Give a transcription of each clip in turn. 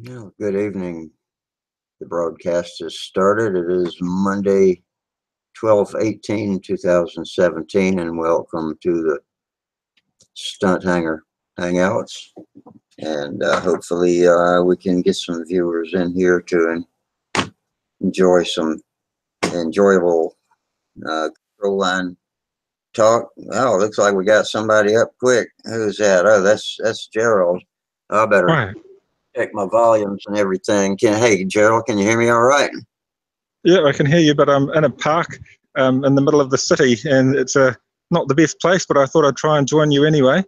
Good evening. The broadcast has started. It is Monday, 12/18/2017, and welcome to the Stunthangar Hangouts. And hopefully we can get some viewers in here to enjoy some enjoyable control line talk. Oh, looks like we got somebody up quick. Who's that? Oh, that's Gerald. I better Right. check my volumes and everything. Hey, Gerald, can you hear me all right? Yeah, I can hear you, but I'm in a park in the middle of the city, and it's not the best place, but I thought I'd try and join you anyway.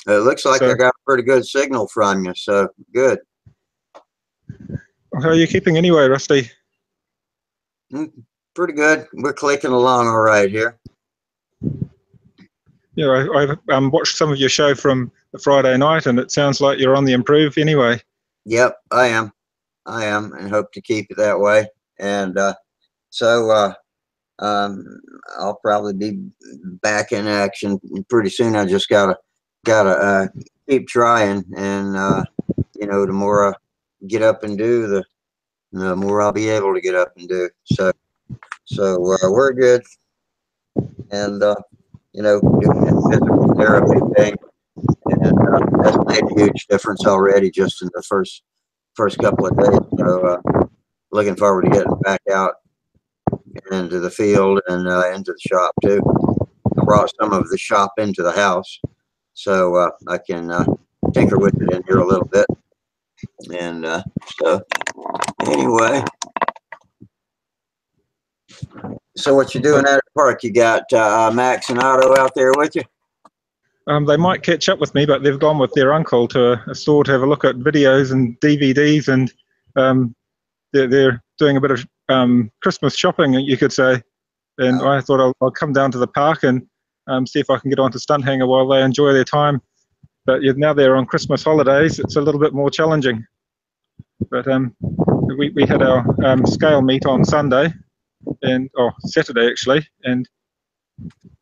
It looks like I So, got a pretty good signal from you, so good. how are you keeping anyway, Rusty? Pretty good. We're clicking along all right here. Yeah, I watched some of your show from the Friday night, and it sounds like you're on the improve anyway. Yep, I am, and hope to keep it that way. And so I'll probably be back in action pretty soon. I just gotta keep trying, and the more I get up and do, the more I'll be able to get up and do. So we're good, and doing that physical therapy thing, and that's made a huge difference already just in the first couple of days. So looking forward to getting back out into the field and into the shop too. I brought some of the shop into the house, so I can tinker with it in here a little bit. And so anyway, so what you doing at the park? You got Max and Otto out there with you? They might catch up with me, but they've gone with their uncle to a store to have a look at videos and DVDs, and they're doing a bit of Christmas shopping, you could say. And I thought I'll come down to the park and see if I can get onto Stunthangar while they enjoy their time. But now they're on Christmas holidays, it's a little bit more challenging. But we had our scale meet on Sunday, or Saturday actually, and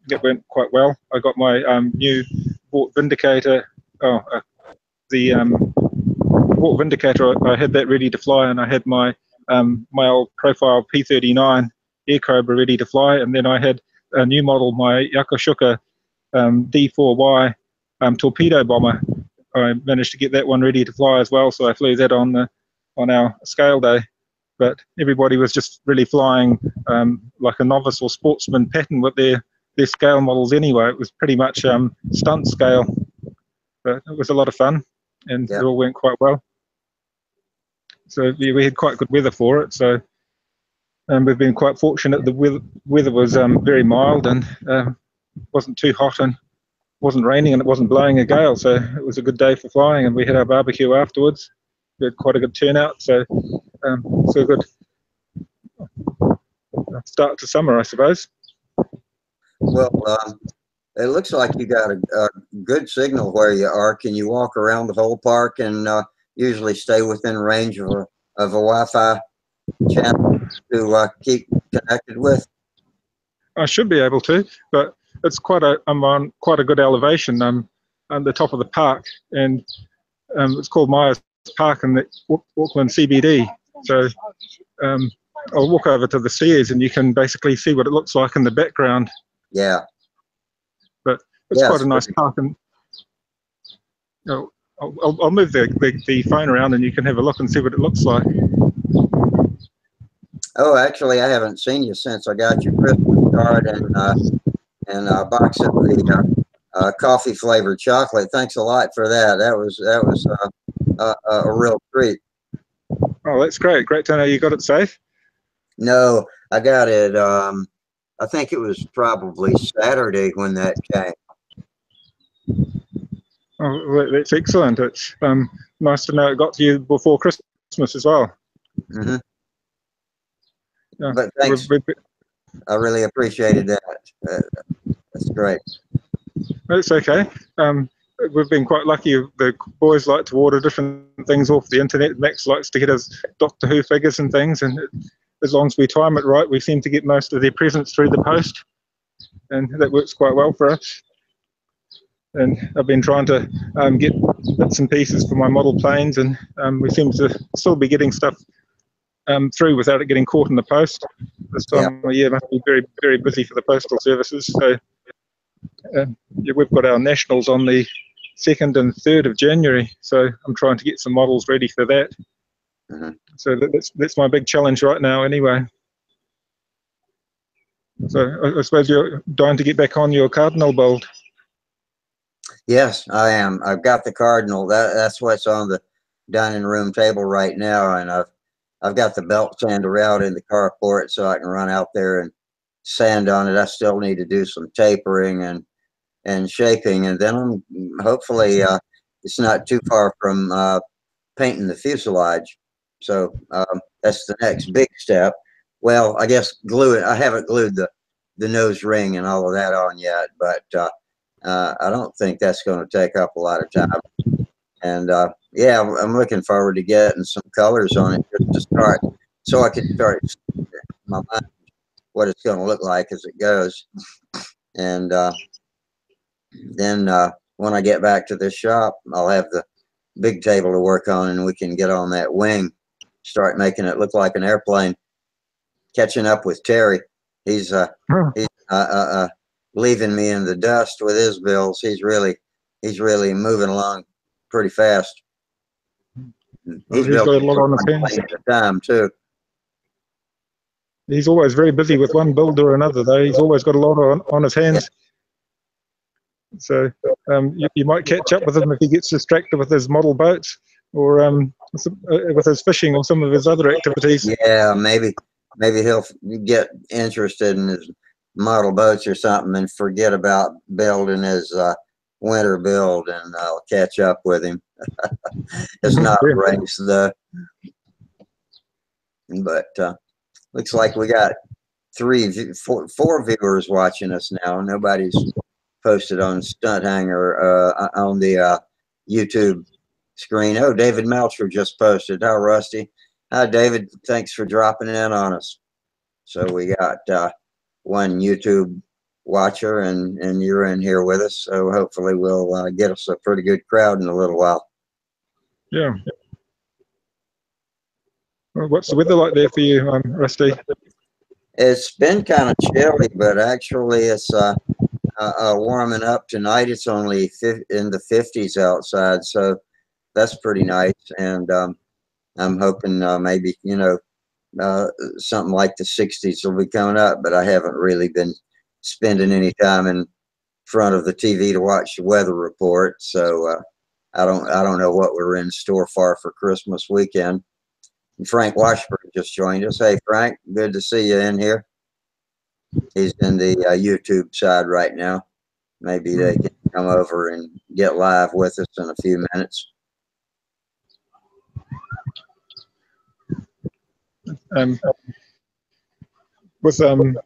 that went quite well. I got my new Bought Vindicator, the Bought Vindicator, I had that ready to fly, and I had my old profile P39 Air Cobra ready to fly, and then I had a new model, my Yakoshuka D4Y torpedo bomber. I managed to get that one ready to fly as well, so I flew that on our scale day. But everybody was just really flying like a novice or sportsman pattern with their scale models anyway. It was pretty much stunt scale, but it was a lot of fun, and it all went quite well. So we had quite good weather for it, so we've been quite fortunate. The weather was very mild, and wasn't too hot, and wasn't raining, and it wasn't blowing a gale, so it was a good day for flying. And we had our barbecue afterwards. We had quite a good turnout, so a good start to summer, I suppose. Well, it looks like you got a good signal where you are. Can you walk around the whole park and usually stay within range of a Wi-Fi channel to keep connected with? I should be able to, but it's I'm on quite a good elevation. I'm at the top of the park, and it's called Myers Park in the Auckland CBD. So I'll walk over to the stairs, and you can basically see what it looks like in the background. Yeah. But it's quite a nice park, and I'll move the phone around, and you can have a look and see what it looks like. Oh, actually, I haven't seen you since I got your Christmas card and a box of the coffee flavored chocolate. Thanks a lot for that. That was a real treat. Oh, that's great. Great to know you got it safe. No, I got it. I think it was probably Saturday when that came. Oh, that's excellent. It's nice to know it got to you before Christmas as well. Mm-hmm. Yeah, but thanks. I really appreciated that. That's great. It's okay. We've been quite lucky. The boys like to order different things off the internet. Max likes to get his Doctor Who figures and things, and as long as we time it right, we seem to get most of their presents through the post, and that works quite well for us. and I've been trying to get bits and pieces for my model planes, and we seem to still be getting stuff through without it getting caught in the post. This Yeah. time of year must be very, very busy for the postal services. So yeah, we've got our nationals on the 2nd and 3rd of January, so I'm trying to get some models ready for that. So that's my big challenge right now anyway. So I suppose you're dying to get back on your cardinal bolt. Yes, I am. I've got the Cardinal. That's what's on the dining room table right now, and I've got the belt sander out in the carport so I can run out there and sand on it. I still need to do some tapering and shaping, and then I'm hopefully it's not too far from painting the fuselage. So that's the next big step. Well, I guess glue it. I haven't glued the nose ring and all of that on yet, but I don't think that's going to take up a lot of time. And yeah, I'm looking forward to getting some colors on it just to start, so I can start in my mind what it's going to look like as it goes. And then when I get back to this shop, I'll have the big table to work on, and we can get on that wing, start making it look like an airplane. Catching up with Terry, he's leaving me in the dust with his bills. He's really moving along pretty fast. He's got a lot on his hands at the time too. He's always very busy with one build or another, though. He's always got a lot on his hands. Yeah. So you might catch up with him if he gets distracted with his model boats, or with his fishing or some of his other activities. Yeah, maybe he'll get interested in his model boats or something and forget about building his winter build, and I'll catch up with him. It's not a race though, but looks like we got four viewers watching us now. Nobody's posted on Stunthangar on the YouTube screen. Oh, David Melcher just posted. How Rusty? Hi, David. Thanks for dropping in on us. So we got one YouTube watcher, and you're in here with us. So hopefully we'll get us a pretty good crowd in a little while. Yeah. Well, what's the weather like there for you, Rusty? It's been kind of chilly, but actually it's warming up tonight. It's only in the 50s outside, so that's pretty nice. And I'm hoping maybe, you know, something like the 60s will be coming up, but I haven't really been spending any time in front of the TV to watch the weather report, so I don't know what we're in store for Christmas weekend. And Frank Washburn just joined us. Hey, Frank, good to see you in here. He's in the YouTube side right now. Maybe they can come over and get live with us in a few minutes. With what am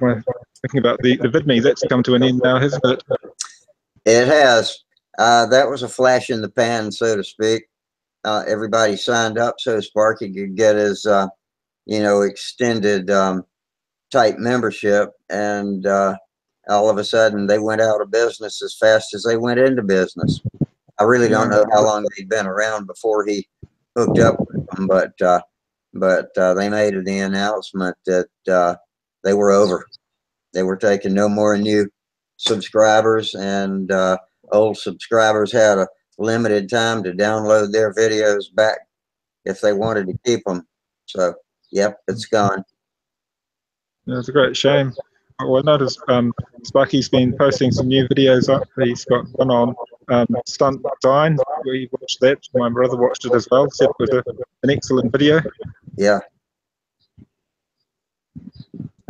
I thinking about the VidMe? That's come to an end now, hasn't it? It has. That was a flash in the pan, so to speak. Everybody signed up so Sparky could get his, you know, extended type membership, and all of a sudden they went out of business as fast as they went into business. I really don't know how long they'd been around before he hooked up with them, but they made the announcement that they were over. They were taking no more new subscribers, and old subscribers had a limited time to download their videos back if they wanted to keep them. So, yep, it's gone. Yeah, it's a great shame. Well, I noticed Sparky's been posting some new videos up. He's got one on Stunt Design. We watched that. My brother watched it as well. Said it was an excellent video. Yeah.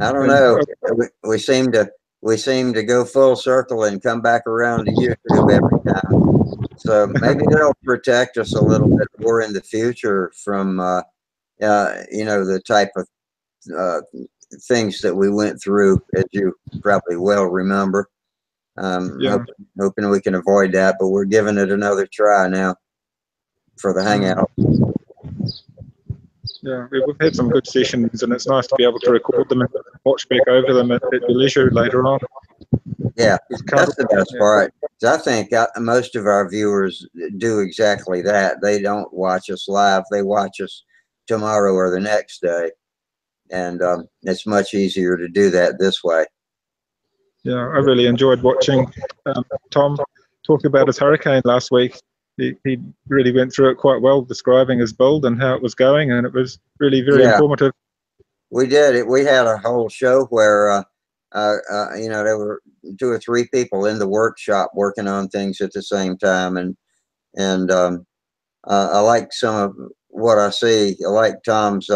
I don't know. We seem to go full circle and come back around to YouTube every time. So maybe they'll protect us a little bit more in the future from you know, the type of things that we went through, as you probably well remember. Hoping we can avoid that, but we're giving it another try now for the Hangout. Yeah, we've had some good sessions, and it's nice to be able to record them and watch back over them at your leisure later on. Yeah, Just that's cuddle. the best Yeah. part. 'Cause I think most of our viewers do exactly that. They don't watch us live. They watch us tomorrow or the next day. And it's much easier to do that this way. Yeah, I really enjoyed watching Tom talk about his hurricane last week. He really went through it quite well, describing his build and how it was going, and it was really very Yeah, informative. we did it. We had a whole show where, you know, there were 2 or 3 people in the workshop working on things at the same time. And I like some of what I see. I like Tom's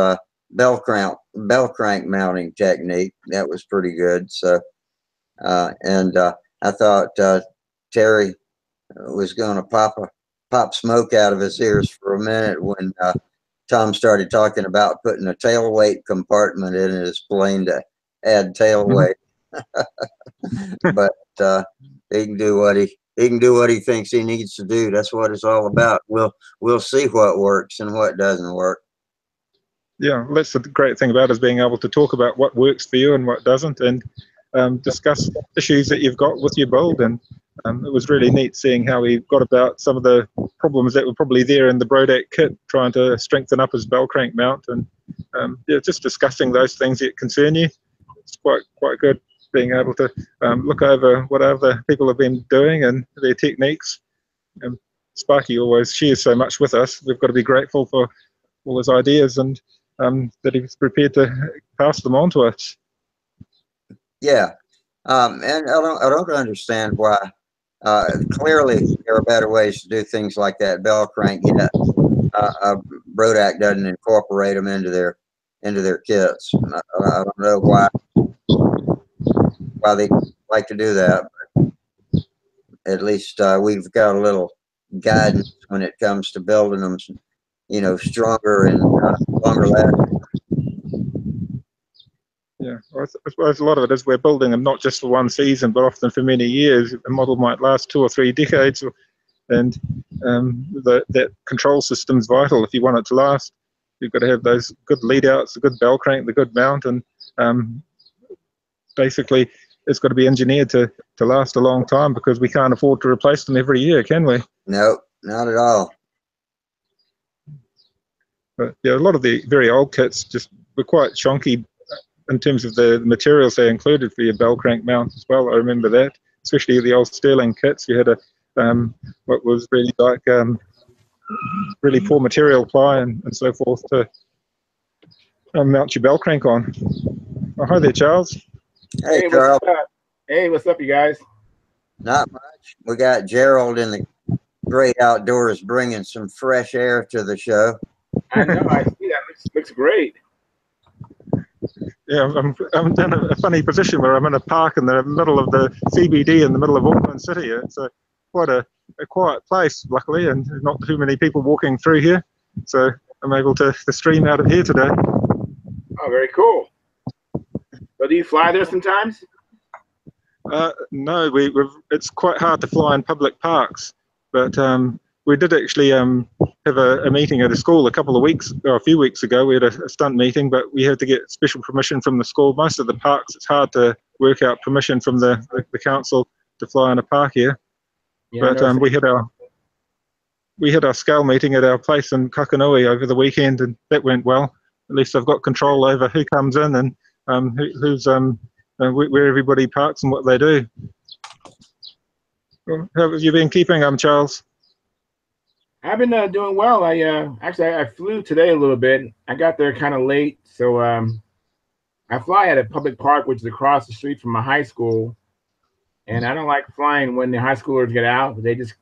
bell crank mounting technique. That was pretty good. So, and I thought Terry was going to pop smoke out of his ears for a minute when Tom started talking about putting a tail weight compartment in his plane to add tail weight. But he can do what he thinks he needs to do. That's what it's all about. We'll see what works and what doesn't work. Yeah, that's the great thing about it, is being able to talk about what works for you and what doesn't, and discuss issues that you've got with your build. And it was really neat seeing how he got about some of the problems that were probably there in the Brodak kit, trying to strengthen up his bell crank mount, and yeah, just discussing those things that concern you. It's quite good being able to look over what other people have been doing and their techniques. Sparky always shares so much with us. We've got to be grateful for all his ideas, and that he's prepared to pass them on to us. Yeah, and I don't understand why. Clearly, there are better ways to do things like that bell crank. Yet, Brodak doesn't incorporate them into their kits. I don't know why they like to do that. But at least we've got a little guidance when it comes to building them, you know, stronger and longer lasting. Yeah, well, I suppose a lot of it is we're building them not just for one season, but often for many years. A model might last 2 or 3 decades, and that control system's vital if you want it to last. You've got to have those good lead outs, the good bell crank, the good mount, and basically it's got to be engineered to last a long time, because we can't afford to replace them every year, can we? No, not at all. But yeah, a lot of the very old kits just were quite chunky in terms of the materials they included for your bell crank mount as well. I remember that, especially the old Sterling kits. You had a what was really like really poor material ply and so forth to mount your bell crank on. Oh, hi there, Charles. Hey, Hey, Charles. what's up? Hey, what's up, you guys? Not much. We got Gerald in the great outdoors bringing some fresh air to the show. I know, I see that. Looks great. Yeah, I'm in a funny position where I'm in a park in the middle of the CBD in the middle of Auckland City. It's quite a quiet place, luckily, and not too many people walking through here. So I'm able to stream out of here today. Oh, very cool. So do you fly there sometimes? No, it's quite hard to fly in public parks, but we did actually have a meeting at a school a few weeks ago. We had a stunt meeting, but we had to get special permission from the school. Most of the parks, it's hard to work out permission from the council to fly in a park here. Yeah, But we had our scale meeting at our place in Kakanui over the weekend, and that went well. At least I've got control over who comes in and who's where everybody parks and what they do. Well, how have you been keeping, Charles? I've been doing well. I flew today a little bit. I got there kind of late, so I fly at a public park, which is across the street from my high school. And I don't like flying when the high schoolers get out. They just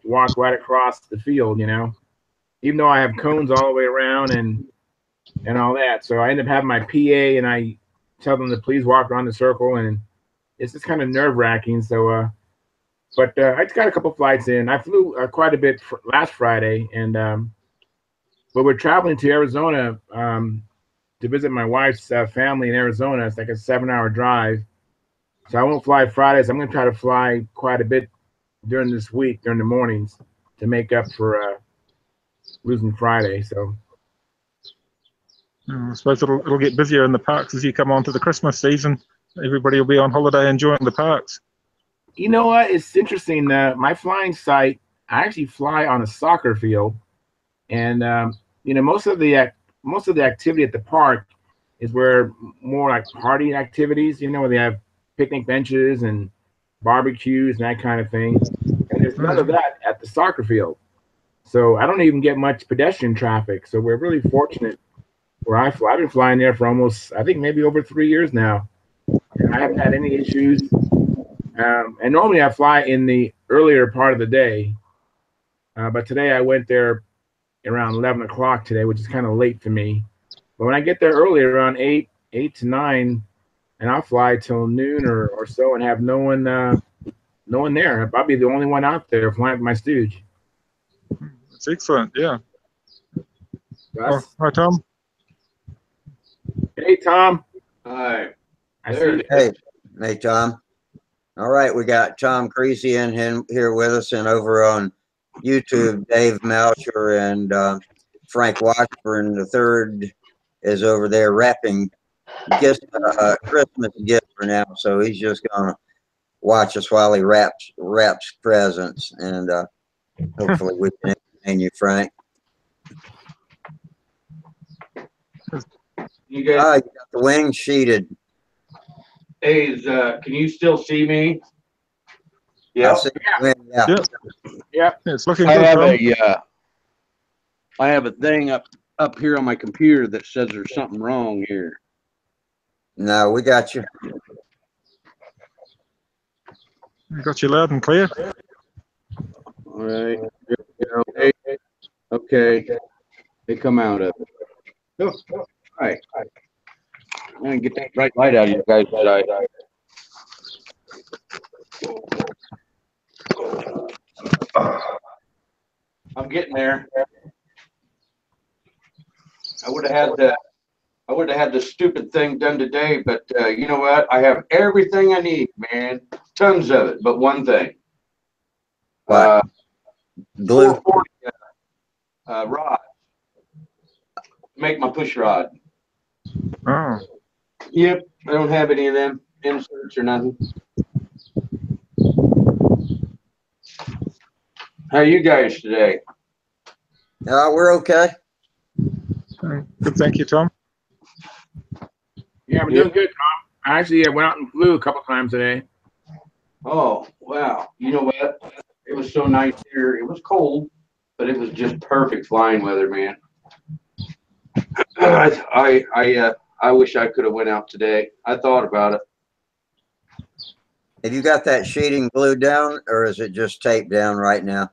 walk right across the field, you know. Even though I have cones all the way around and all that. So I end up having my PA, and I tell them to please walk around the circle, and it's just kind of nerve-wracking. So, but I got a couple flights in. I flew quite a bit last Friday, and but we're traveling to Arizona to visit my wife's family in Arizona. It's like a 7-hour drive. So I won't fly Fridays. I'm going to try to fly quite a bit during this week, during the mornings, to make up for losing Friday. So I suppose it'll get busier in the parks as you come on to the Christmas season. Everybody will be on holiday enjoying the parks. You know what? It's interesting. My flying site, I actually fly on a soccer field, and most of the activity at the park is where more like party activities. Where they have picnic benches and barbecues and that kind of thing. And there's none of that at the soccer field, so I don't even get much pedestrian traffic. So we're really fortunate where I fly. I've been flying there for almost, I think, maybe over 3 years now, and I haven't had any issues. And normally I fly in the earlier part of the day, but today I went there around 11 o'clock today, which is kind of late for me. But when I get there early, around 8 to 9, and I'll fly till noon or so and have no one there. I'll be the only one out there flying with my stooge. That's excellent. Yeah. Gus? Oh, hi, Tom. Hey, Tom. Hi. I see you. Hey, Tom. All right, we got Tom Creasy in here with us, and over on YouTube, Dave Melcher and Frank Washburn III is over there wrapping Christmas gift for now. So he's just gonna watch us while he wraps presents, and hopefully we can entertain you, Frank. You guys, You got the wings sheeted. hey, can you still see me? Yeah. Yeah. Yeah. It's looking I good, have Tom. I have a thing up here on my computer that says there's something wrong here. No, we got you. We got you loud and clear. All right. Here we go. Hey, okay. They come out of it. Oh, all right. I'm gonna get that bright light out of you guys. I'm getting there. I would have had the stupid thing done today, but you know what? I have everything I need, man. Tons of it, but one thing. What? Glue. 440 rod. Make my push rod. Oh. Yep, I don't have any of them inserts or nothing. How are you guys today? We're okay. Good, thank you, Tom. Yeah, we're doing good, Tom. I actually went out and flew a couple times today. Oh, wow. You know what? It was so nice here. It was cold, but it was just perfect flying weather, man. I wish I could have went out today. I thought about it. Have you got that sheeting glued down, or is it just taped down right now?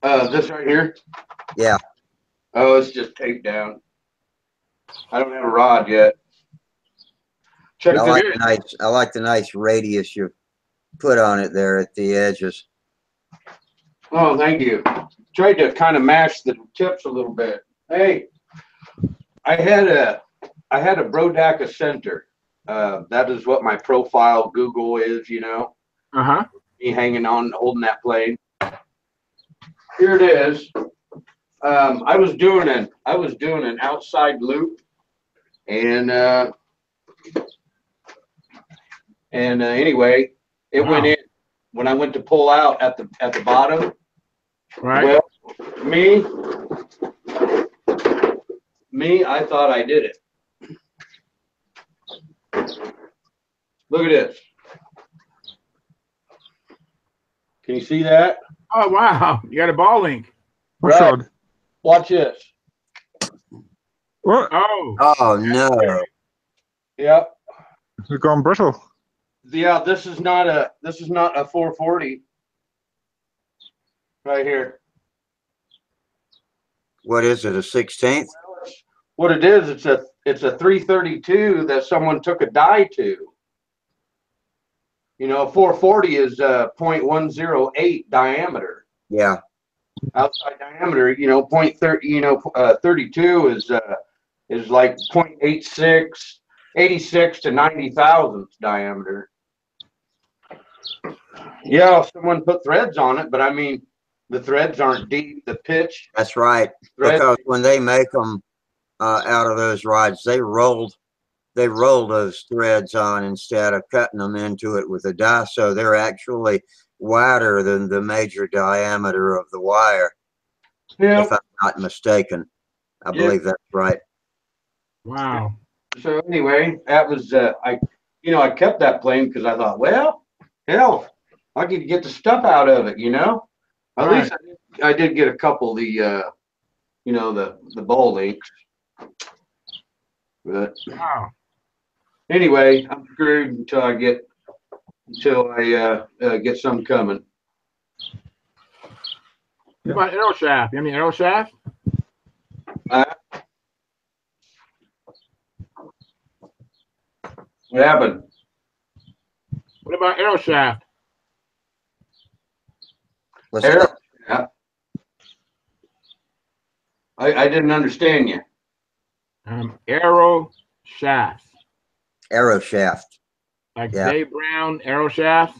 This right here? Yeah. Oh, it's just taped down. I don't have a rod yet. Check I this. like the nice radius you put on it there at the edges. Oh, thank you. Tried to kind of mash the tips a little bit. Hey, I had a Brodaka Center. That is what my profile Google is, you know. Uh-huh. Me hanging on, holding that plane. Here it is. I was doing an outside loop, and anyway, it went in when I went to pull out at the bottom. Right. Well, me, I thought I did it. Look at this. Can you see that? Oh, wow. You got a ball link. What's Right. odd? Watch this. What? Oh. Oh no. Yep. It's gone brittle. Yeah, this is not a 440 right here. What is it? A 16th? What it is, it's a 332 that someone took a die to. You know, 440 is 0.108 diameter. Yeah. Outside diameter, you know, 32 is like 0.86, 86 to 90 thousandths diameter. Yeah, someone put threads on it, but I mean, the threads aren't deep. The pitch. That's right. Threads, Because when they make them out of those rods, they rolled they roll those threads on instead of cutting them into it with a die. So they're actually wider than the major diameter of the wire, Yeah. if I'm not mistaken. I believe that's right. Wow. So anyway, that was I kept that plane because I thought, well, hell, I could get the stuff out of it, At Right. least I did get a couple of the the ball links. But Wow. anyway, I'm screwed until I get some coming. What about arrow shaft? You have any arrow shaft? What happened? What about arrow shaft? What's Arrow that? shaft. I didn't understand you. Arrow shafts. Arrow shaft. Like Yeah. Dave Brown arrow shafts.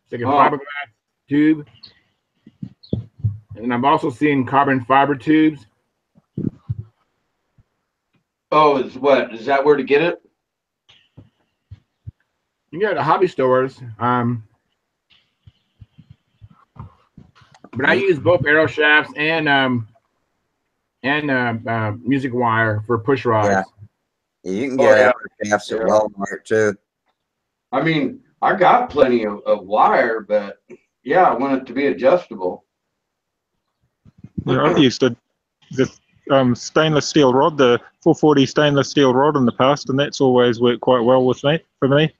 It's like a Oh. fiberglass tube. And I've also seen carbon fiber tubes. Oh, is that where to get it? You can get it at hobby stores. But I use both arrow shafts and music wire for push rods. Yeah. You can Oh, get yeah. arrow shafts at Walmart too. I mean, I got plenty of wire, but yeah, I want it to be adjustable. Yeah, I've used the stainless steel rod, the 440 stainless steel rod in the past, and that's always worked quite well for me.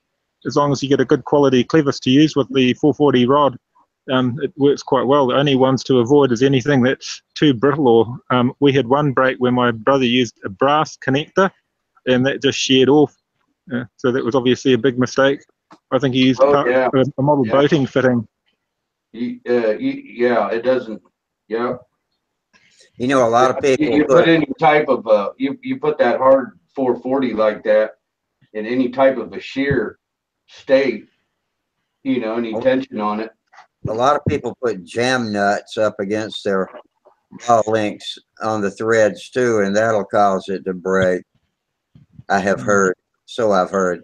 As long as you get a good quality clevis to use with the 440 rod, it works quite well. The only ones to avoid is anything that's too brittle, or we had one break where my brother used a brass connector, and that just sheared off. So that was obviously a big mistake. I think he used a model boating fitting. Yeah, it doesn't. Yeah. You know, a lot of people You put any type of you put that hard 440 like that in any type of a shear state, any tension on it. a lot of people put jam nuts up against their ball links on the threads too, and that'll cause it to break. I have heard. So I've heard.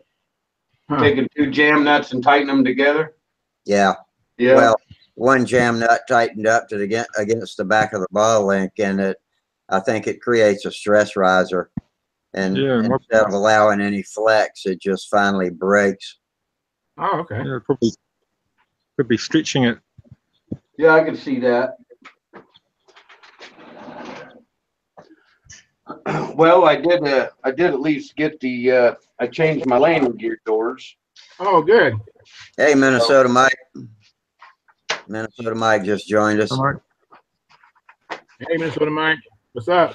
Huh. Taking two jam nuts and tighten them together. Yeah. Yeah. Well, one jam nut tightened up to against the back of the ball link, and I think it creates a stress riser. And instead of allowing any flex, it just finally breaks. Oh, okay. Yeah, probably could be stretching it. Yeah, I can see that. Well, I did at least get the I changed my landing gear doors. Oh, good. Hey, Minnesota Mike. Minnesota Mike just joined us. Hey, Minnesota Mike. What's up?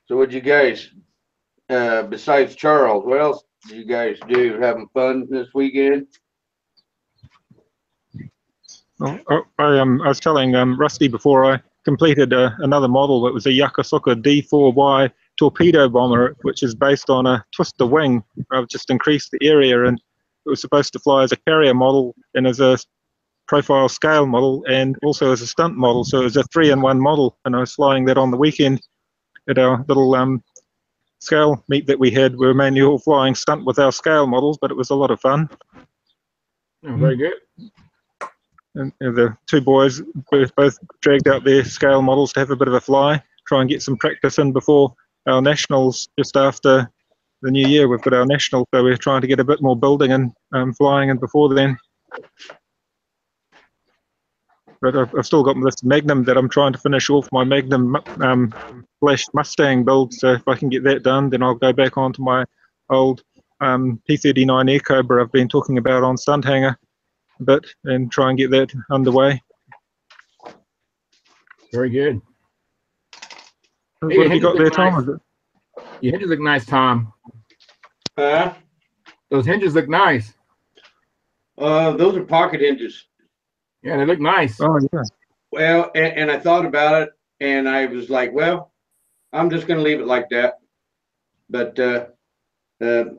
So what'd you guys, besides Charles, what else did you guys do? Having fun this weekend? I was telling Rusty before I completed another model that was a Yokosuka D4Y torpedo bomber, which is based on a twister wing. I've just increased the area, and it was supposed to fly as a carrier model and as a profile scale model and also as a stunt model. So it was a 3-in-1 model, and I was flying that on the weekend at our little scale meet that we had. We were mainly all flying stunt with our scale models, but it was a lot of fun. Oh, very good. And the two boys both dragged out their scale models to have a bit of a fly, try and get some practice in before our nationals just after the new year. We've got our nationals, so we're trying to get a bit more building and flying in before then. But I've still got this Magnum that I'm trying to finish off, my Magnum Flash Mustang build. So if I can get that done, then I'll go back onto my old P39 Air Cobra I've been talking about on Stunthangar a bit and try and get that underway. Very good. What have you got there, Tom? Nice. Your hinges look nice, Tom. Huh? Those hinges look nice. Those are pocket hinges. Yeah, they look nice. Oh, yeah. Well, and I thought about it, and I was like, well, I'm just going to leave it like that. But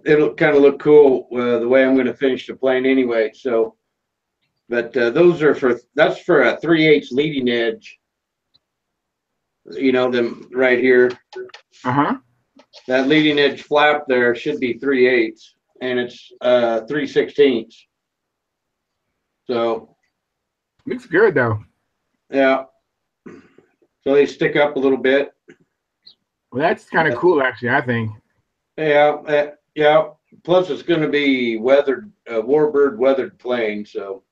it'll kind of look cool the way I'm going to finish the plane anyway. So But those are that's for a 3/8 leading edge. You know, them right here. Uh-huh. That leading edge flap there should be 3/8, and it's 3/16. So Looks good though. yeah. So they stick up a little bit. Well, that's kind of cool, actually, I think. Yeah, yeah. Plus, it's going to be weathered, Warbird weathered plane. So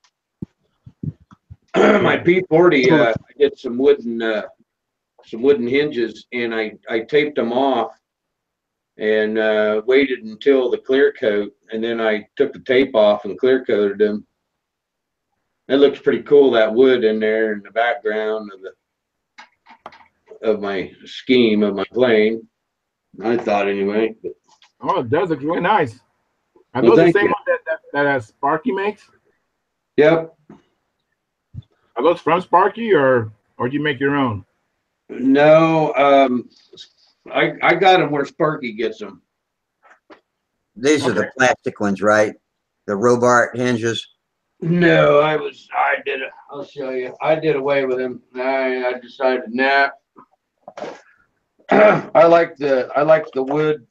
my P40, I did some wooden hinges, and I taped them off and waited until the clear coat, and then I took the tape off and clear coated them. It looks pretty cool, that wood in there in the background of my scheme of my plane. I thought anyway. But, Oh, it does look really nice. Are well, those the thank same you. ones that Sparky makes? Yep. Are those from Sparky, or do you make your own? No, I got them where Sparky gets them. These are the Okay. plastic ones, right? The Robart hinges. No, I did it. I'll show you. I did away with them. I decided, nah. I like the wood.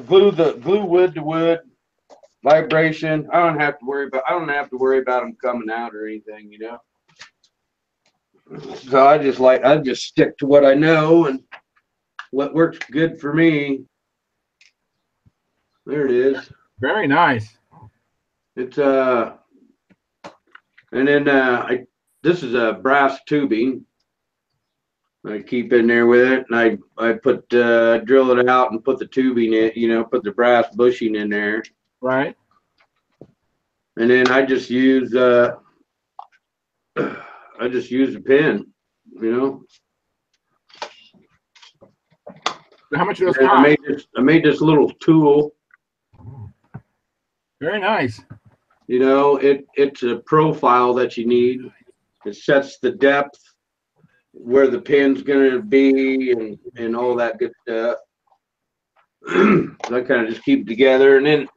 Glue wood to wood. Vibration. I don't have to worry about them coming out or anything, you know. So I just stick to what I know and what works good for me. There it is. Very nice. It's and then this is a brass tubing. I keep in there with it, and I put drill it out and put the tubing in, you know, put the brass bushing in there, Right. and then I just use a pin, you know. So how much do those And cost? I made this little tool. Very nice. You know, it's a profile that you need. It sets the depth where the pin's gonna be and all that good stuff. So I kind of just keep it together, and then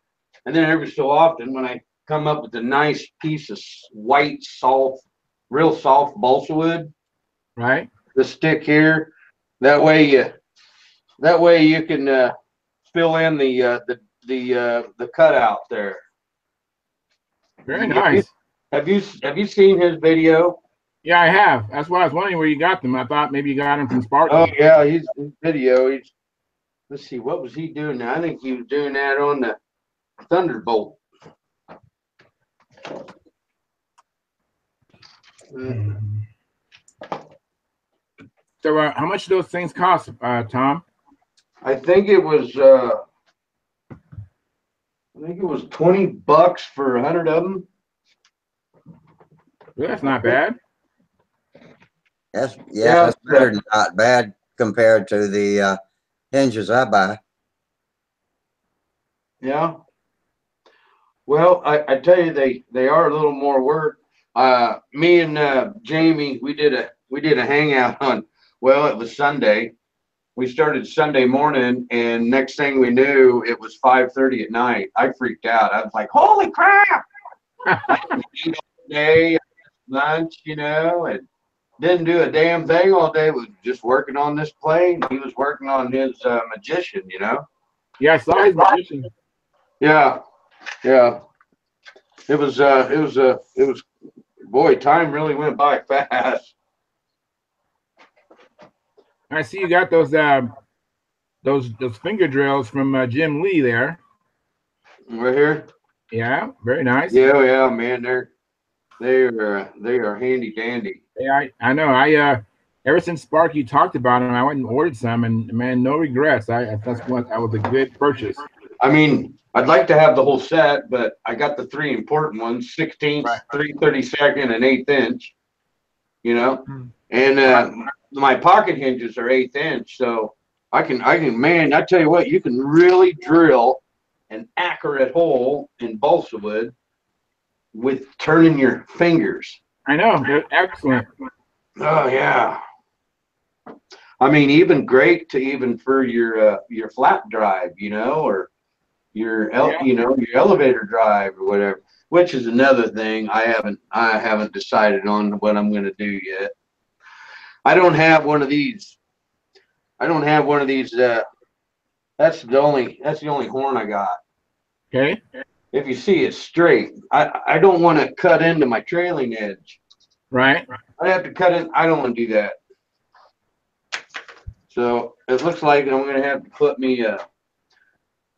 every so often when I come up with a nice piece of white real soft balsa wood, Right. the stick here, that way you can fill in the cutout there. Very nice. Have you seen his video? Yeah, I have. That's why I was wondering where you got them. I thought maybe you got them from Sparky. Oh yeah, his video. Let's see, what was he doing now? I think he was doing that on the Thunderbolt. So how much do those things cost, Tom? I think it was $20 for 100 of them. Well, that's not bad. That's Yeah, that's better than not bad compared to the hinges I buy. Yeah. Well, I tell you, they are a little more work. Me and Jamie, we did a hangout on. Well, it was Sunday. We started Sunday morning, and next thing we knew, it was 5:30 at night. I freaked out. I was like, "Holy crap!" I didn't eat all day, lunch, you know, and didn't do a damn thing all day. Was just working on this plane. He was working on his magician, you know. Yeah, I saw his magician. Yeah, yeah. It was boy, time really went by fast. I see you got those finger drills from Jim Lee there. Right here. Yeah, very nice. Yeah, yeah, man. They are handy dandy. Yeah, I know. Ever since Sparky talked about them, I went and ordered some, and man, no regrets. That was a good purchase. I mean, I'd like to have the whole set, but I got the three important ones: 16th, Right. 3/32, and 1/8 inch. You know, and my pocket hinges are 1/8 inch, so I can. Man, I tell you what, you can really drill an accurate hole in balsa wood with turning your fingers. I know. They're excellent. Oh yeah. I mean, even great for your flat drive, you know, or your elevator drive or whatever. which is another thing I haven't decided on what I'm going to do yet. I don't have one of these. I don't have one of these. That's the only horn I got. Okay. If you see it's straight, I don't want to cut into my trailing edge. Right. I have to cut in. I don't want to do that. So it looks like I'm going to have to put me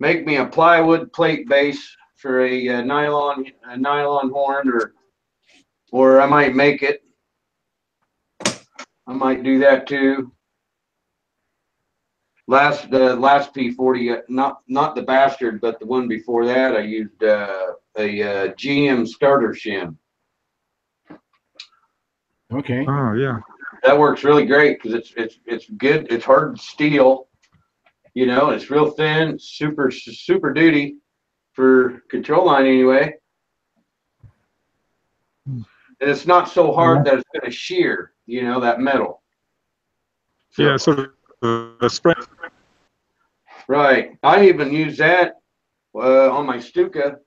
make me a plywood plate base for a nylon horn, or I might make it. I might do that too. Last P40, not the bastard, but the one before that, I used a GM starter shim. Okay. Oh yeah. That works really great because it's good. It's hard steel, you know. It's real thin, super duty for control line anyway. And it's not so hard that it's going to shear, you know, that metal. So, Yeah, sort of a spring. right. I even use that on my Stuka,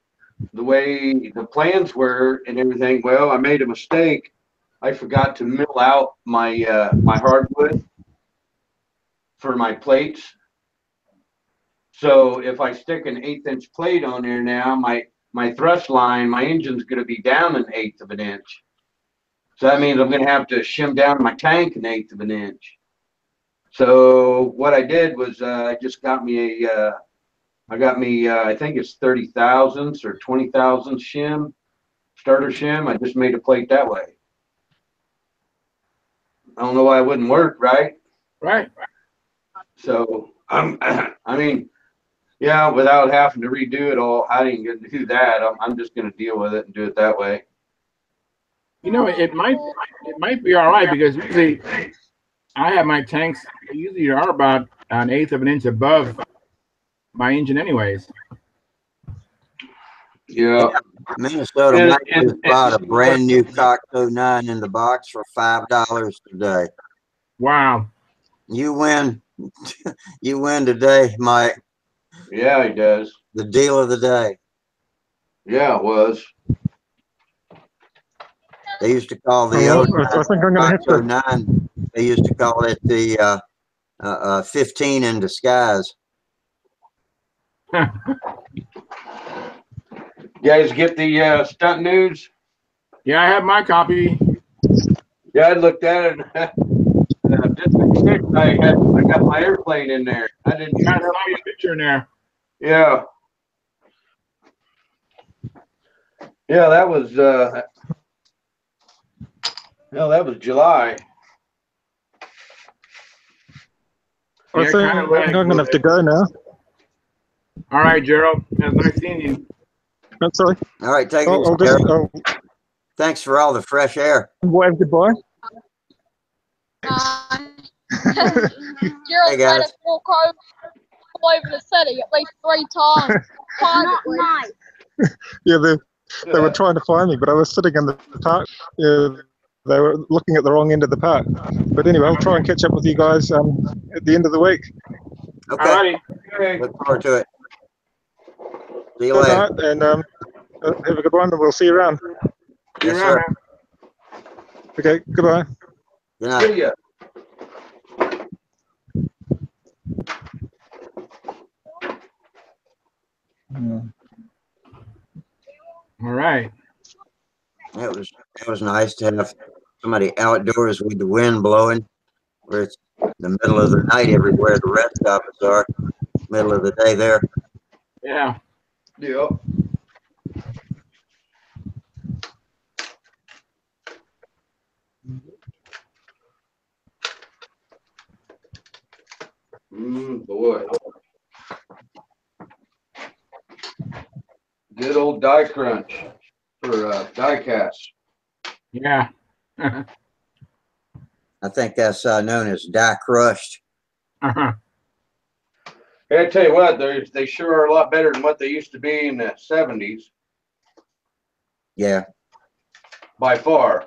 the way the plans were and everything. Well, I made a mistake. I forgot to mill out my my hardwood for my plates. So if I stick an 1/8 inch plate on there now, my thrust line, my engine's going to be down 1/8 of an inch. So that means I'm going to have to shim down my tank 1/8 of an inch. So what I did was I just got me I think it's 30 thousandths or 20 thousandths shim, starter shim. I just made a plate that way. I don't know why it wouldn't work, right? Right. So I mean, yeah, without having to redo it all, I didn't get to do that. I'm just going to deal with it and do it that way. You know, it might be all right because usually I have my tanks usually are about 1/8 of an inch above my engine, anyways. Yeah. Minnesota And- Mike and- just bought a and- brand new Cox 09 in the box for $5 today. Wow. You win. You win today, Mike. Yeah, he does. The deal of the day. Yeah, it was. They used to call the Oh, 09 I think I'm going to have Cox to. 09. They used to call it the 15 in disguise. You guys get the stunt news? Yeah, I have my copy. Yeah, I looked at it. District 6, I got my airplane in there. I didn't. Yeah, I saw your picture in there. Yeah. Yeah, that was no, that was July. I Yeah, think kinda I'm lags a going to little have to bit. go now. All right, Gerald. It was nice seeing you. I'm sorry. All right, take it I'll easy, just Gerald. Thanks for all the fresh air. wave goodbye. Gerald's Hey, guys. made us walk all over the city at least 3 times. Not nice. Yeah, they were trying to find me, but I was sitting in the park. Yeah, they were looking at the wrong end of the park. But anyway, I'll try and catch up with you guys at the end of the week. Okay, All righty. Okay. look forward to it. See you Good later. night, and have a good one, and we'll see you around. See you Yes, around, sir. man. Okay, goodbye. Good night. See ya. All right. That was nice to have somebody outdoors with the wind blowing, where it's the middle of the night everywhere the rest stops are. Middle of the day there. Yeah. Yeah. Boy. Good old die crunch for die cast. Yeah. I think that's known as die crushed. Uh-huh. Hey, I tell you what, they sure are a lot better than what they used to be in the 70s, Yeah. by far.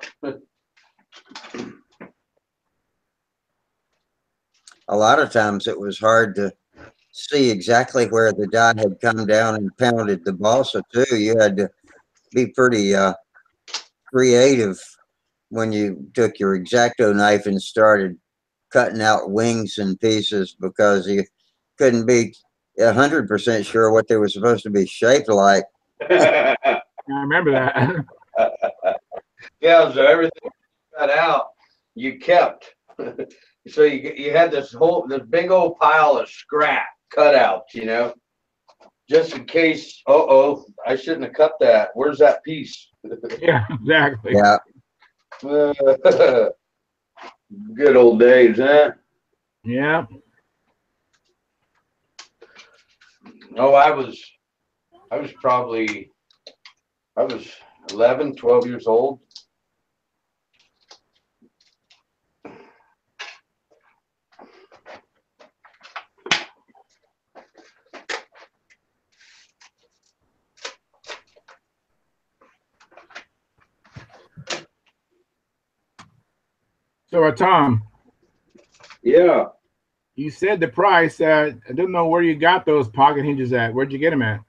A lot of times it was hard to see exactly where the die had come down and pounded the balsa too. You had to be pretty creative when you took your X-Acto knife and started cutting out wings and pieces, because you couldn't be 100% sure what they were supposed to be shaped like. I remember that. Yeah, so everything you cut out, you kept. So you had this big old pile of scrap cutouts, you know, just in case. I shouldn't have cut that. Where's that piece? Yeah, exactly. Yeah. Good old days, huh? Yeah. Oh, I was 11, 12 years old. So, Tom, Yeah. you said the price. I don't know where you got those pocket hinges at. Where'd you get them at?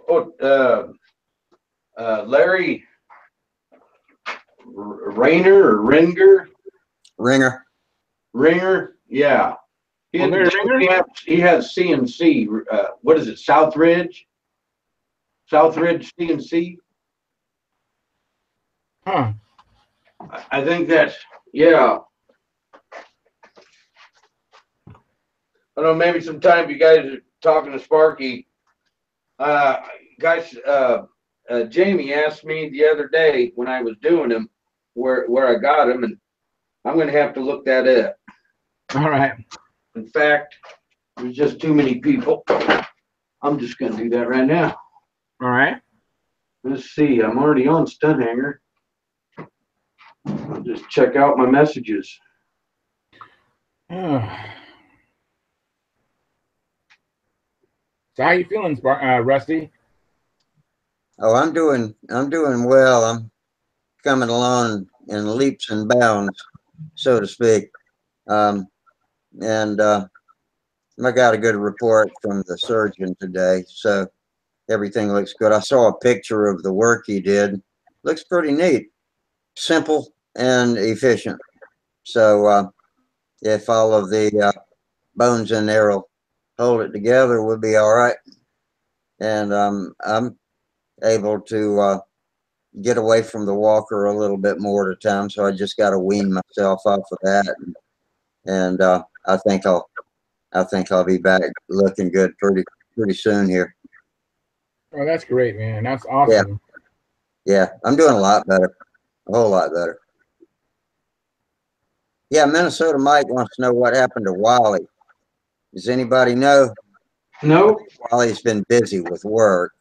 Oh, Larry Rayner or Ringer. Yeah. He Oh, Larry Ringer? he has CNC. What is it? Southridge CNC. Huh. I think that's, yeah. I don't know, maybe sometime you guys are talking to Sparky. Guys, Jamie asked me the other day when I was doing them where I got them, and I'm going to have to look that up. All right. In fact, there's just too many people. I'm just going to do that right now. All right. Let's see. I'm already on Stunthangar. I'll just check out my messages. So how you feeling, Rusty? Oh, I'm doing well. I'm coming along in leaps and bounds, so to speak. And I got a good report from the surgeon today, so everything looks good. I saw a picture of the work he did. Looks pretty neat, simple and efficient. So if all of the bones in there will hold it together, we'll be all right. And I'm able to get away from the walker a little bit more at a time, so I just got to wean myself off of that, and I think I'll be back looking good pretty soon here. Oh, that's great, man. That's awesome. Yeah, I'm doing a lot better, a whole lot better. Yeah, Minnesota Mike wants to know what happened to Wally. Does anybody know? No. Wally's been busy with work.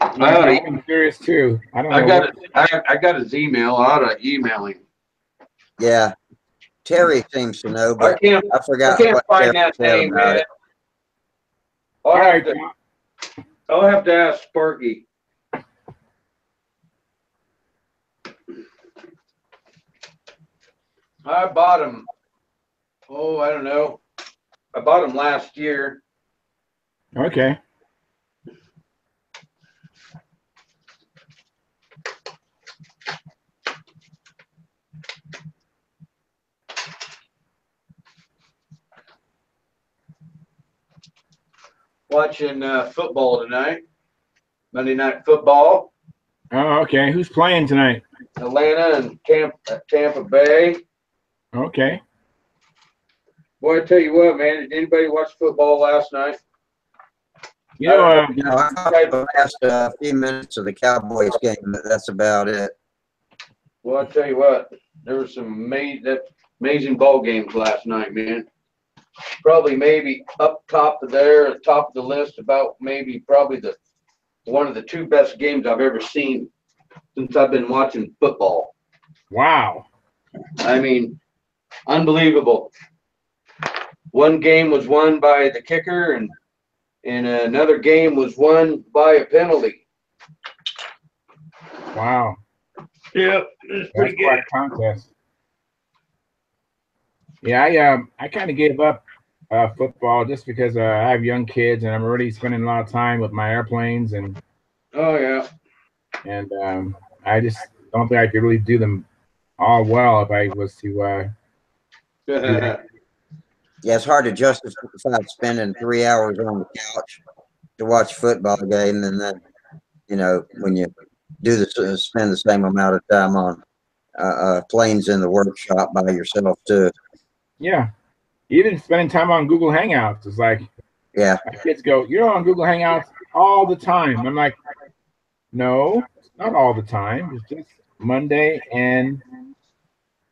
I'm curious too. I don't know. I got his email. I ought to email him. Yeah, Terry seems to know, but I forgot. I can't what find Terry that name, man. It. I'll have to ask Sparky. I bought him. Oh, I don't know. I bought him last year. Okay. Watching football tonight. Monday Night Football. Oh, okay. Who's playing tonight? Atlanta and Tampa Bay. Okay. Boy, I tell you what, man. Did anybody watch football last night? I caught the last few minutes of the Cowboys game, but that's about it. Well, I tell you what, there were some amazing ball games last night, man. Probably maybe up top of the list, about probably one of the two best games I've ever seen since I've been watching football. Wow. I mean, unbelievable. One game was won by the kicker, and another game was won by a penalty. Wow. Yep, it's pretty good. Contest. Yeah, I kind of gave up football just because I have young kids and I'm already spending a lot of time with my airplanes Oh yeah. and I just don't think I could really do them all well if I was to do that. Yeah, it's hard to justify spending 3 hours on the couch to watch a football game, and then when you do this, spend the same amount of time on planes in the workshop by yourself too. Yeah, even spending time on Google Hangouts is like, Yeah, my kids go, "You're on Google Hangouts all the time." I'm like, no, not all the time. It's just Monday and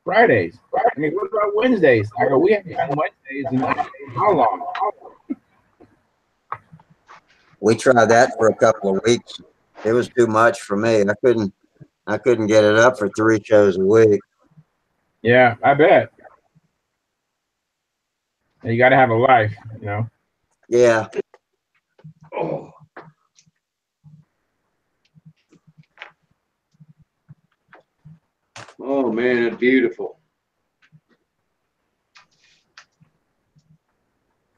Fridays. I mean, what about Wednesdays? I go, we haven't done Wednesdays in how long? we tried that for a couple of weeks. It was too much for me. I couldn't get it up for 3 shows a week. Yeah, I bet. And you got to have a life, you know. Yeah. Oh. Oh man, it's beautiful.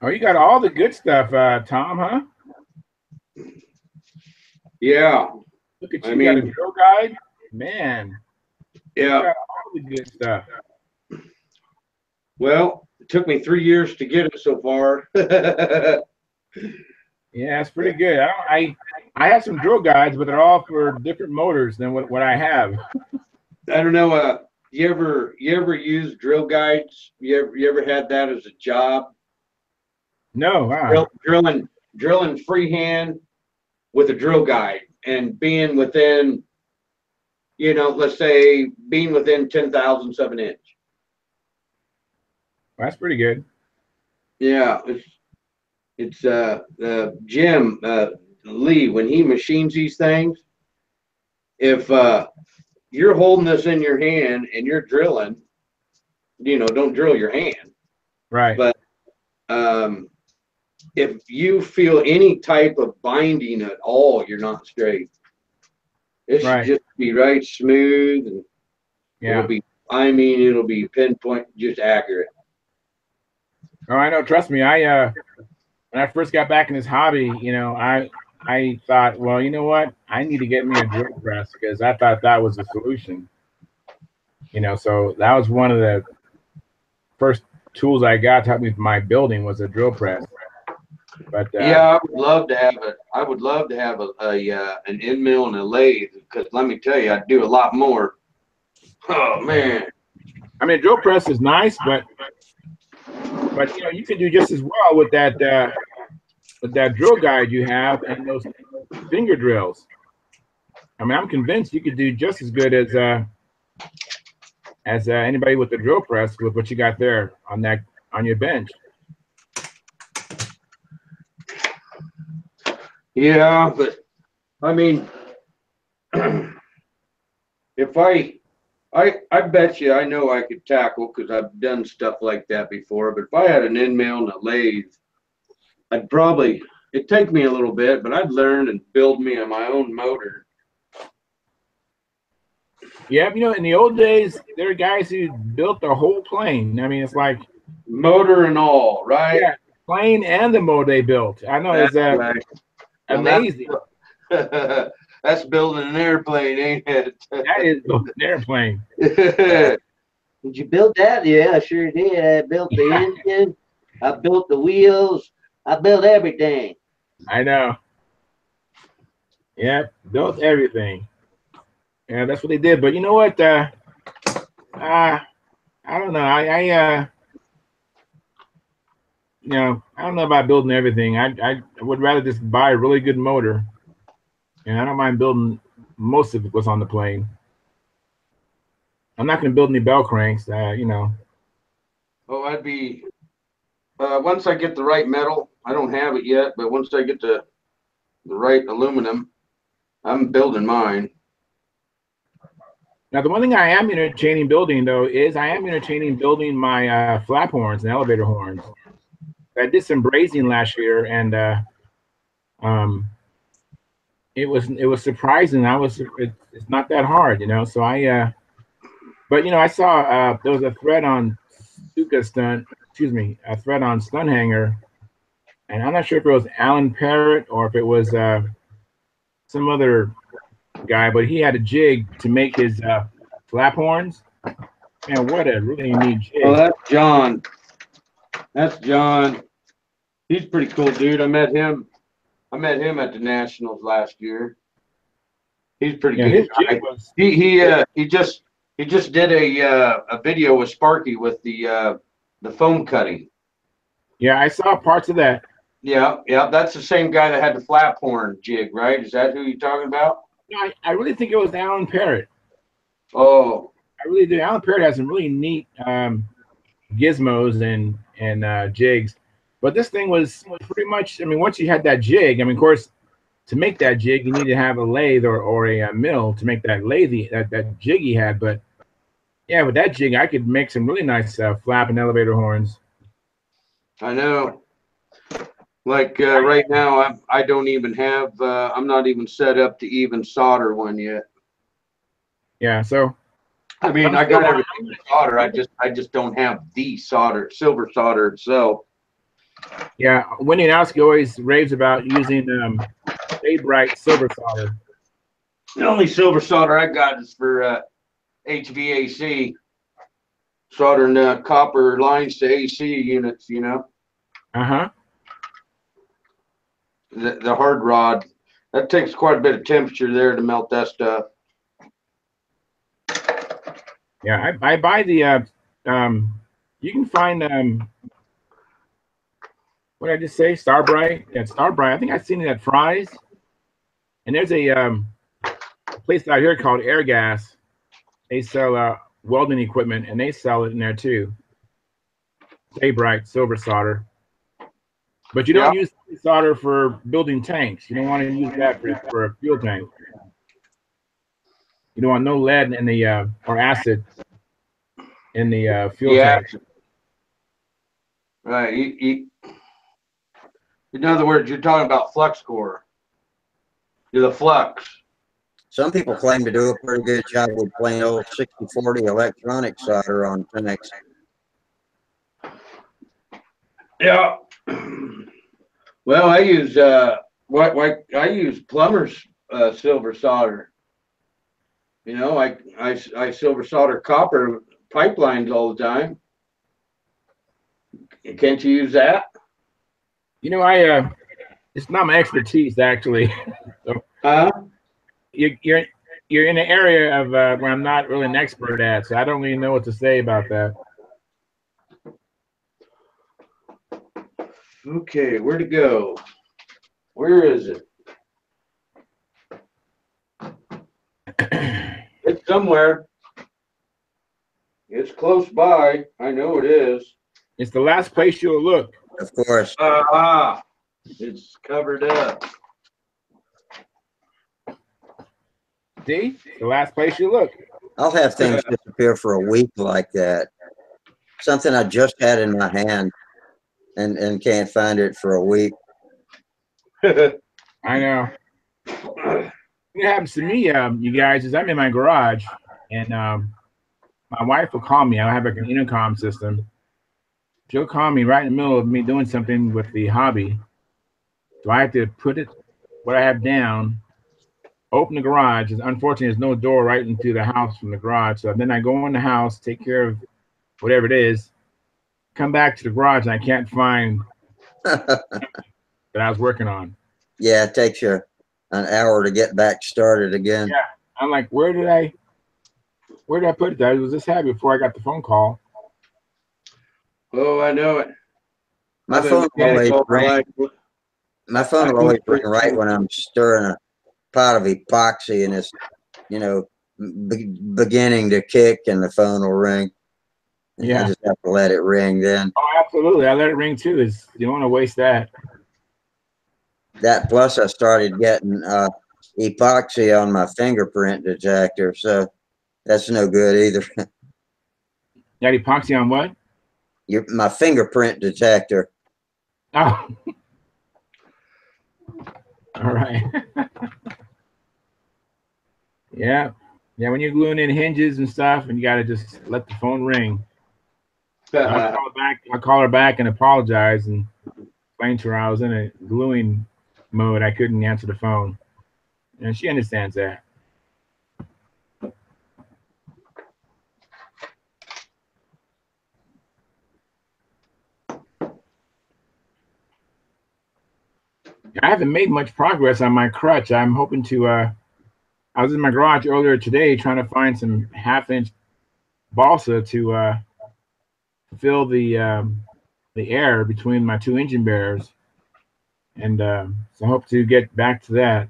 Oh, you got all the good stuff, Tom, huh? Yeah. Look at you, you got a drill guide, man. Yeah. You got all the good stuff. Well, it took me 3 years to get it so far. Yeah, it's pretty good. I have some drill guides, but they're all for different motors than what I have. I don't know. You ever use drill guides? You ever had that as a job? No, huh? Drilling freehand with a drill guide and being within, let's say being within 10,000ths of an inch. Well, that's pretty good. Yeah, it's Jim Lee, when he machines these things, if you're holding this in your hand and you're drilling, don't drill your hand. Right. But if you feel any type of binding at all, you're not straight. It should just be right smooth, and it'll be pinpoint, just accurate. Oh, I know. Trust me. When I first got back in this hobby, I thought, well, you know what? I need to get me a drill press because I thought that was the solution. So that was one of the first tools I got to help me with my building was a drill press. But yeah, I would love to have it. I would love to have an end mill and a lathe, because let me tell you, I'd do a lot more. Oh man. I mean, drill press is nice, but you can do just as well with that drill guide you have and those finger drills. I mean, I'm convinced you could do just as good as anybody with the drill press with what you got there on your bench. Yeah, but I mean, if I bet you I know I could tackle, because I've done stuff like that before. But if I had an end mill and a lathe, it'd take me a little bit, but I'd learn and build me my own motor. Yeah, in the old days, there were guys who built the whole plane. I mean, it's like motor and all, right? Yeah, plane and the motor they built. I know. It's amazing. That's building an airplane, ain't it? That is building an airplane. Did you build that? Yeah, I sure did. I built the engine. I built the wheels. I built everything. I know. Yeah, built everything. Yeah, that's what they did. But you know what? I don't know. I don't know about building everything. I would rather just buy a really good motor, and I don't mind building most of what's on the plane. I'm not going to build any bell cranks. Oh, I'd be once I get the right metal. I don't have it yet, but once I get the right aluminum, I'm building mine. Now, the one thing I am entertaining building, though, is I am entertaining building my flap horns and elevator horns. I did some brazing last year, and it was surprising. It's not that hard, So but I saw there was a thread on Stunt a thread on Stunthangar, and I'm not sure if it was Alan Parrott or if it was some other guy, but he had a jig to make his flap horns. Man, what a really neat jig. Oh, that's John. That's John. He's a pretty cool dude. I met him at the Nationals last year. He's pretty Yeah, good his guy. jig was, He just did a video with Sparky with the foam cutting. yeah, I saw parts of that. Yeah, that's the same guy that had the flap horn jig, right? Is that who you're talking about? No, I really think it was Alan Parrott. Oh, I really do. Alan Parrott has some really neat gizmos and jigs, but this thing was pretty much. I mean, once you had that jig, I mean, of course, to make that jig, you need to have a lathe or a mill to make that lathe that jig he had. But yeah, with that jig, I could make some really nice flap and elevator horns. I know. Like right now, I don't even have. I'm not even set up to even solder one yet. Yeah, so I mean, I got everything to solder. I just don't have the silver solder itself. yeah, Wendy Nowski always raves about using Stay Bright silver solder. The only silver solder I got is for HVAC, soldering copper lines to AC units. You know, Uh-huh. the hard rod, that takes quite a bit of temperature there to melt that stuff. Yeah, I buy the you can find what did I just say? Starbright. Yeah, Starbright. I think I've seen it at Fry's. And there's a place out here called Air Gas. They sell welding equipment and they sell it in there too. Stay Bright silver solder. But you don't use solder for building tanks. You don't want to use that for a fuel tank. You don't want no lead in the or acid in the fuel tank. Right. In other words, you're talking about flux core. You're the flux. Some people claim to do a pretty good job with plain old 6040 electronic solder on tanks. Yeah. Well, I use I use plumber's silver solder. You know, I silver solder copper pipelines all the time. Can't you use that? You know, it's not my expertise actually. So you're in an area of where I'm not really an expert at, so I don't really know what to say about that. Okay, where to go? Where is it? It's somewhere. It's close by. I know it is. It's the last place you'll look. Of course. It's covered up. See? The last place you look. I'll have things disappear for a week like that. Something I just had in my hand and can't find it for a week. I know. What happens to me, you guys, is I'm in my garage and my wife will call me. I have like an intercom system. She'll call me right in the middle of me doing something with the hobby. So I have to put what I have down, open the garage. Unfortunately, there's no door right into the house from the garage. So then I go in the house, take care of whatever it is, come back to the garage, and I can't find that I was working on. Yeah, it takes you an hour to get back started again. Yeah, I'm like, where did I put it? I was just happy before I got the phone call. Oh, I know it. My phone will always ring. My phone will always ring right when I'm stirring a pot of epoxy and it's, you know, beginning to kick, and the phone will ring. And Yeah, I just have to let it ring then. oh, absolutely. I let it ring too. You don't want to waste that. That plus I started getting epoxy on my fingerprint detector, so that's no good either. Got epoxy on what? My fingerprint detector. Oh. All right. Yeah. Yeah, when you're gluing in hinges and stuff and you got to just let the phone ring. I'll call her back and apologize and explain to her I was in a gluing mode. I couldn't answer the phone, and she understands that. I haven't made much progress on my crutch. I'm hoping to. I was in my garage earlier today trying to find some 1/2-inch balsa to fill the air between my 2 engine bearers, and so I hope to get back to that.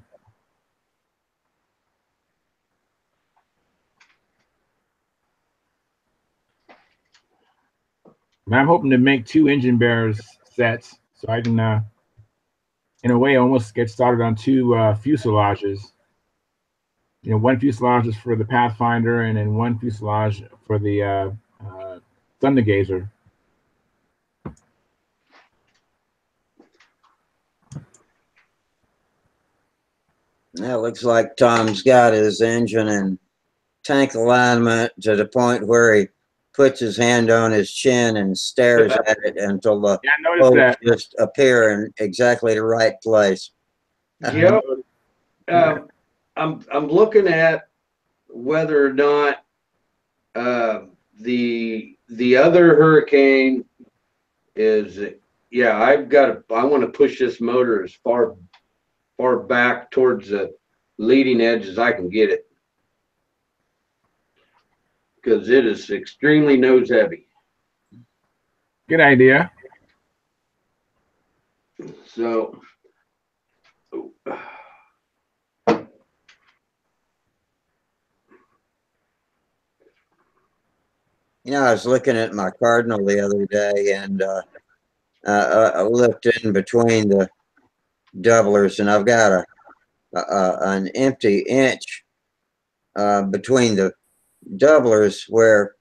And I'm hoping to make 2 engine bearers sets so I can, in a way, almost get started on 2 fuselages. You know, 1 fuselage is for the Pathfinder, and then 1 fuselage for the Thundergazer. Now it looks like Tom's got his engine and tank alignment to the point where he puts his hand on his chin and stares at it until the bolts just appear in exactly the right place. Yep. I'm looking at whether or not the other Hurricane is, yeah, I want to push this motor as far back towards the leading edge as I can get it, because it is extremely nose heavy. Good idea. So you know, I was looking at my Cardinal the other day, and I looked in between the doublers, and I've got an empty inch between the doublers where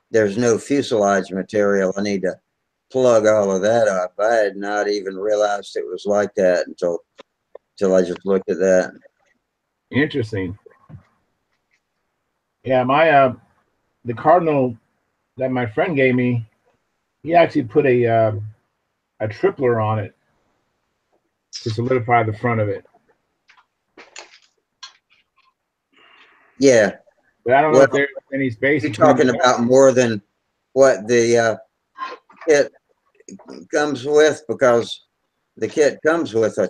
there's no fuselage material. I need to plug all of that up. I had not even realized it was like that until I just looked at that. Interesting. Yeah, my the Cardinal that my friend gave me, he actually put a tripler on it to solidify the front of it. Yeah. But I don't know if there's any space. You're talking about more than what the kit comes with, because the kit comes with a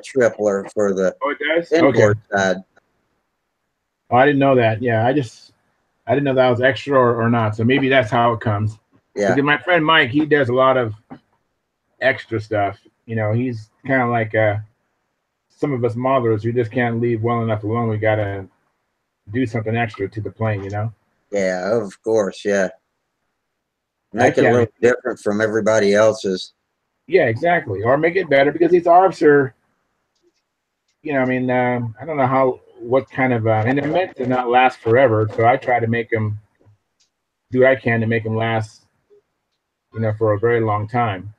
tripler for the inboard side. Oh, I didn't know that. Yeah, I didn't know that was extra or not. So maybe that's how it comes. Yeah. Because my friend Mike, he does a lot of extra stuff. You know, he's kind of like some of us modelers who just can't leave well enough alone. We gotta do something extra to the plane, you know? Yeah, of course, yeah. Make it a little different from everybody else's. Yeah, exactly. Or make it better, because these ARFs are, you know, I mean, I don't know what kind of, and they're meant to not last forever. So I try to make them, do what I can to make them last, you know, for a very long time.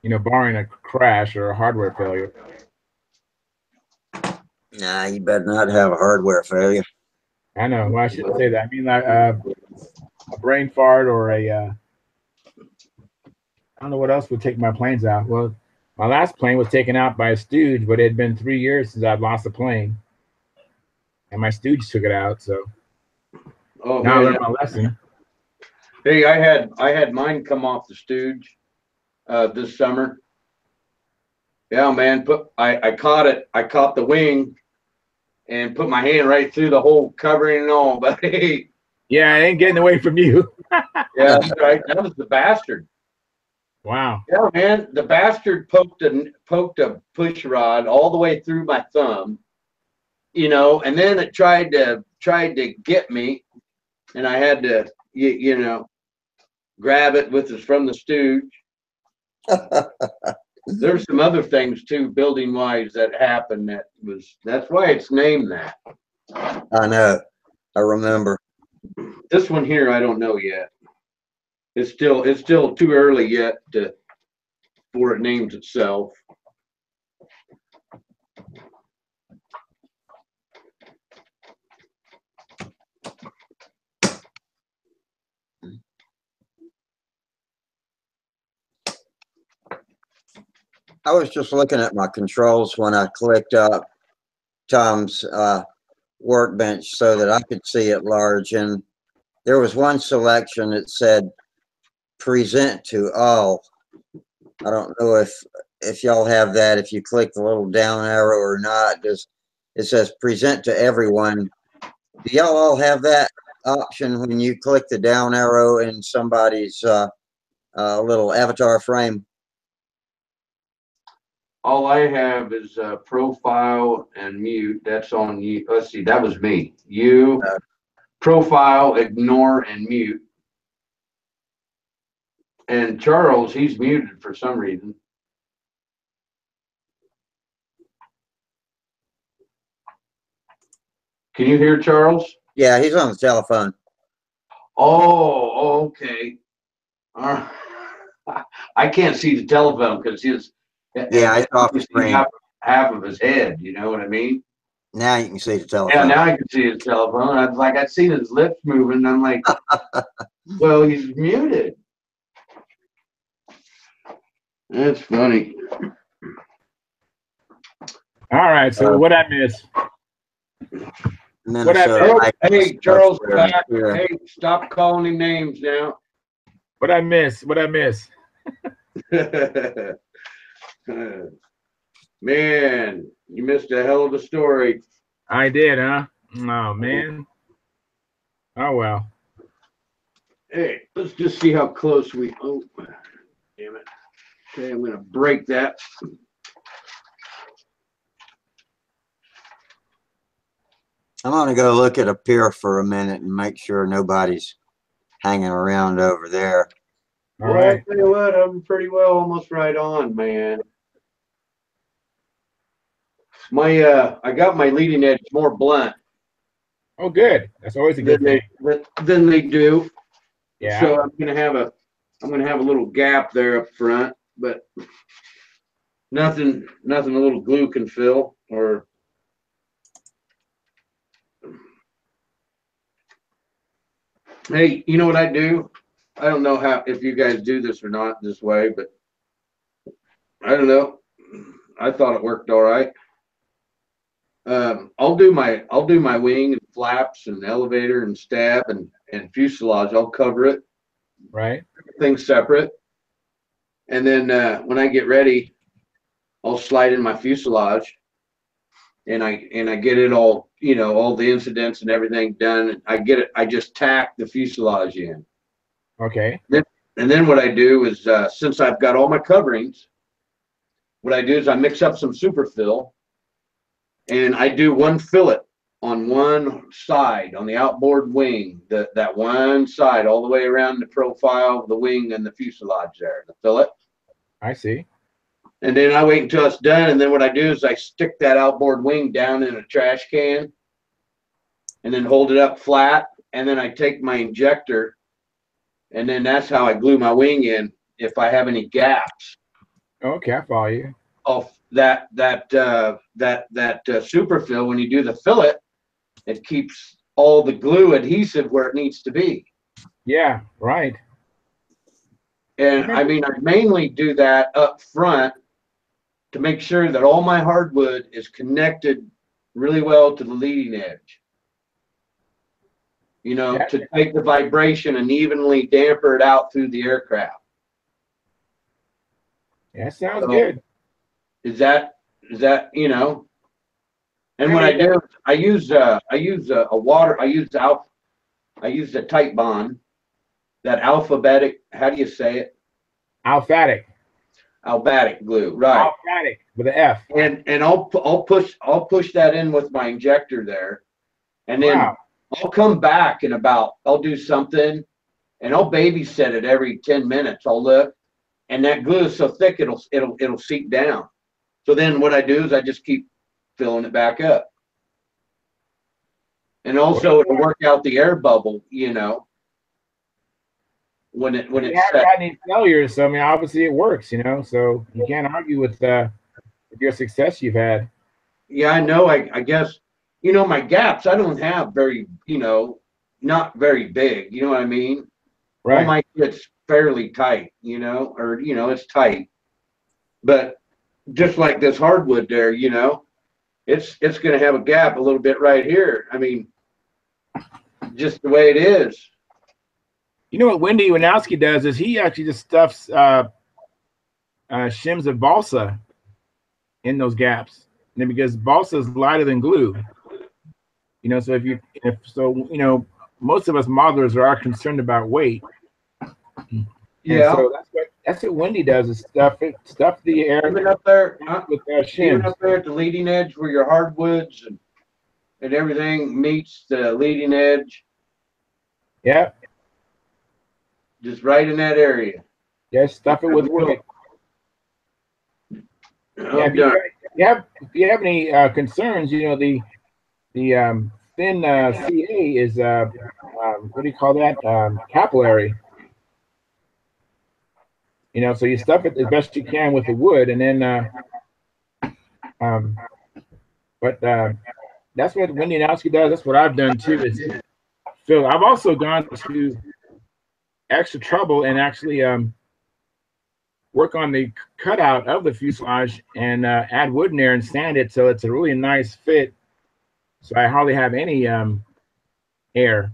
You know, barring a crash or a hardware failure. Nah, you better not have a hardware failure. I know. Well, I shouldn't say that. I mean, like a brain fart or I don't know what else would take my planes out. Well, my last plane was taken out by a stooge, but it had been 3 years since I'd lost a plane, and my stooge took it out. So now I learned my lesson. Hey, I had mine come off the stooge this summer. Yeah, man. I caught it. I caught the wing and put my hand right through the whole covering and all. But hey, yeah, I ain't getting away from you. Yeah, that's right. That was the bastard. Wow. Yeah, man. The bastard poked a push rod all the way through my thumb, you know, and then it tried to get me, and I had to you know, grab it from the stooge. There's some other things too, building wise, that happened. That's why it's named that. I know. I remember. This one here, I don't know yet. It's still too early yet before it names itself. I was just looking at my controls when I clicked up Tom's workbench so that I could see it large, and there was one selection that said present to all. I don't know if y'all have that, if you click the little down arrow or not. Does it says present to everyone? Do y'all all have that option when you click the down arrow in somebody's little avatar frame? All I have is profile and mute. That's on you. Let's see, that was me. You, profile, ignore, and mute. And Charles, he's muted for some reason. Can you hear Charles? Yeah, he's on the telephone. Oh, okay. I can't see the telephone because his it's off the screen. Half of his head. You know what I mean? Now you can see the telephone. Yeah, now I can see his telephone. I was like, I'd seen his lips moving. And I'm like, well, he's muted. That's funny. All right. So what I miss? Minnesota. Hey, Charles, back. Hey, stop calling him names now. What I miss? What I miss? Man, you missed a hell of a story. I did, huh? Oh man. Oh well. Hey, let's just see how close we. Oh, damn it. Okay, I'm gonna break that. I'm gonna go look at a pier for a minute and make sure nobody's hanging around over there. All right. I'll tell you what, I'm pretty well almost right on, man. I got my leading edge more blunt. Oh, good. That's always a good thing. Than they do. Yeah. So I'm gonna have a little gap there up front, but nothing a little glue can fill or. Hey, you know what I do? I don't know if you guys do this or not this way, but I don't know. I thought it worked all right. I'll do my wing and flaps and elevator and stab and fuselage. I'll cover it. Right. Everything's separate. And then when I get ready, I'll slide in my fuselage and I get it all, all the incidents and everything done. I just tack the fuselage in. Okay. And then what I do is, since I've got all my coverings, what I do is I mix up some superfill and I do one fillet on one side on the outboard wing, that one side all the way around the profile of the wing and the fuselage there, the fillet. I see. And then I wait until it's done. And then what I do is I stick that outboard wing down in a trash can and then hold it up flat. And then I take my injector and then that's how I glue my wing in if I have any gaps. Okay, I follow you. Of that superfill, when you do the fillet, it keeps all the glue adhesive where it needs to be. Yeah, right. And I mean, I mainly do that up front to make sure that all my hardwood is connected really well to the leading edge. To take the vibration and evenly damper it out through the aircraft. Yeah, sounds good. Is that And what I do, I use a tight bond, that alphabetic. How do you say it? Alphatic. Alphatic glue, right? Alphatic with an F. And I'll push that in with my injector there, and then I'll come back I'll do something, and I'll babysit it every 10 minutes. I'll look, and that glue is so thick it'll seep down. So then what I do is I just keep filling it back up. And also it'll work out the air bubble, when it's haven't got any failures, so I mean obviously it works, so you can't argue with your success you've had. Yeah, I know. I guess my gaps I don't have very, not very big, you know what I mean? Right. All my shit's fairly tight, or it's tight. But just like this hardwood there, you know, it's going to have a gap a little bit right here. I mean, just the way it is. You know what Wendy Wanowski does is he actually just stuffs shims of balsa in those gaps, and then because balsa is lighter than glue, you know. So you know, most of us modelers are concerned about weight. Yeah. And so that's what Wendy does is stuff the air Even up there, with even shims. up there at the leading edge where your hardwoods and everything meets the leading edge. Yeah. Just right in that area. Yeah, stuff it with wood. Yeah, if you have any concerns, you know, the thin CA is what do you call that? Capillary. You know, so you stuff it as best you can with the wood, and then that's what Wendy Nowski does. That's what I've done too. Is Phil. I've also gone to extra trouble and actually work on the cutout of the fuselage and add wood in there and sand it so it's a really nice fit. So I hardly have any air.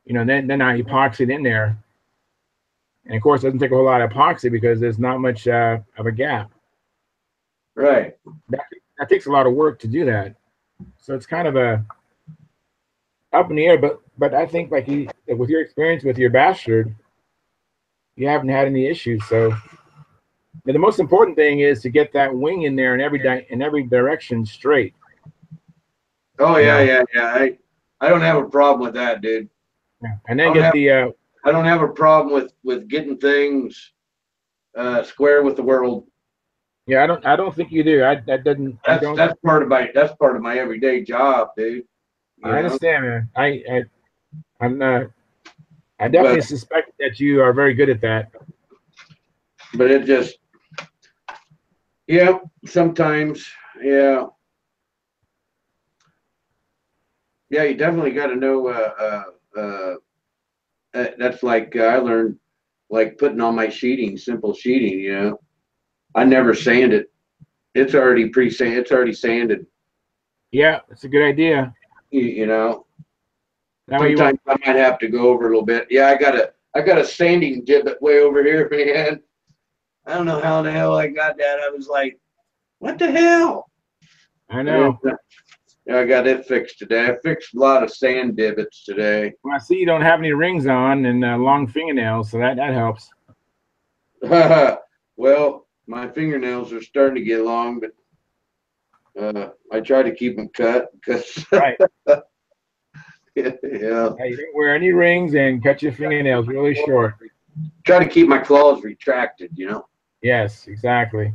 You know, then I epoxy it in there. And of course, it doesn't take a whole lot of epoxy because there's not much of a gap. Right. That takes a lot of work to do that. So it's kind of a up in the air. But I think like with your experience with your bastard, you haven't had any issues. So the most important thing is to get that wing in there in every direction straight. Oh yeah. I don't have a problem with that, dude. Yeah. And then get the. I don't have a problem with getting things square with the world. Yeah, I don't think you do. That's part of my everyday job, dude. I understand, man. I definitely suspect that you are very good at that. But it just, yeah, sometimes, yeah. Yeah, you definitely got to know. That's like I learned, like putting on my sheeting, simple sheeting. You know, I never sand it. It's already pre-sanded. It's already sanded. Yeah, it's a good idea. You know, That way sometimes I might have to go over a little bit. Yeah, I got a sanding divot way over here, man. I don't know how the hell I got that. I was like, what the hell? I know. I got it fixed today. I fixed a lot of sand divots today. Well, I see you don't have any rings on and long fingernails, so that helps. Well, my fingernails are starting to get long, but I try to keep them cut because right. Yeah. You don't wear any rings and cut your fingernails really short. Try to keep my claws retracted, you know. Yes, exactly.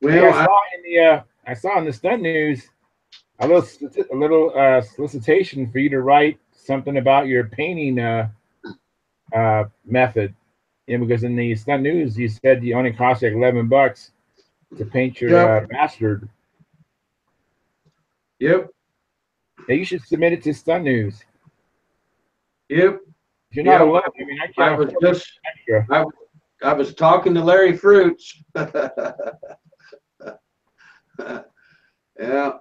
Well, hey, I saw in the Stunt News a little solicitation for you to write something about your painting method. Yeah, because in the Stunt News you said you only cost like $11 to paint your bastard. Yep. Yeah, you should submit it to Stunt News. Yep. You're not alone. I mean, I was talking to Larry Fruits. Yeah.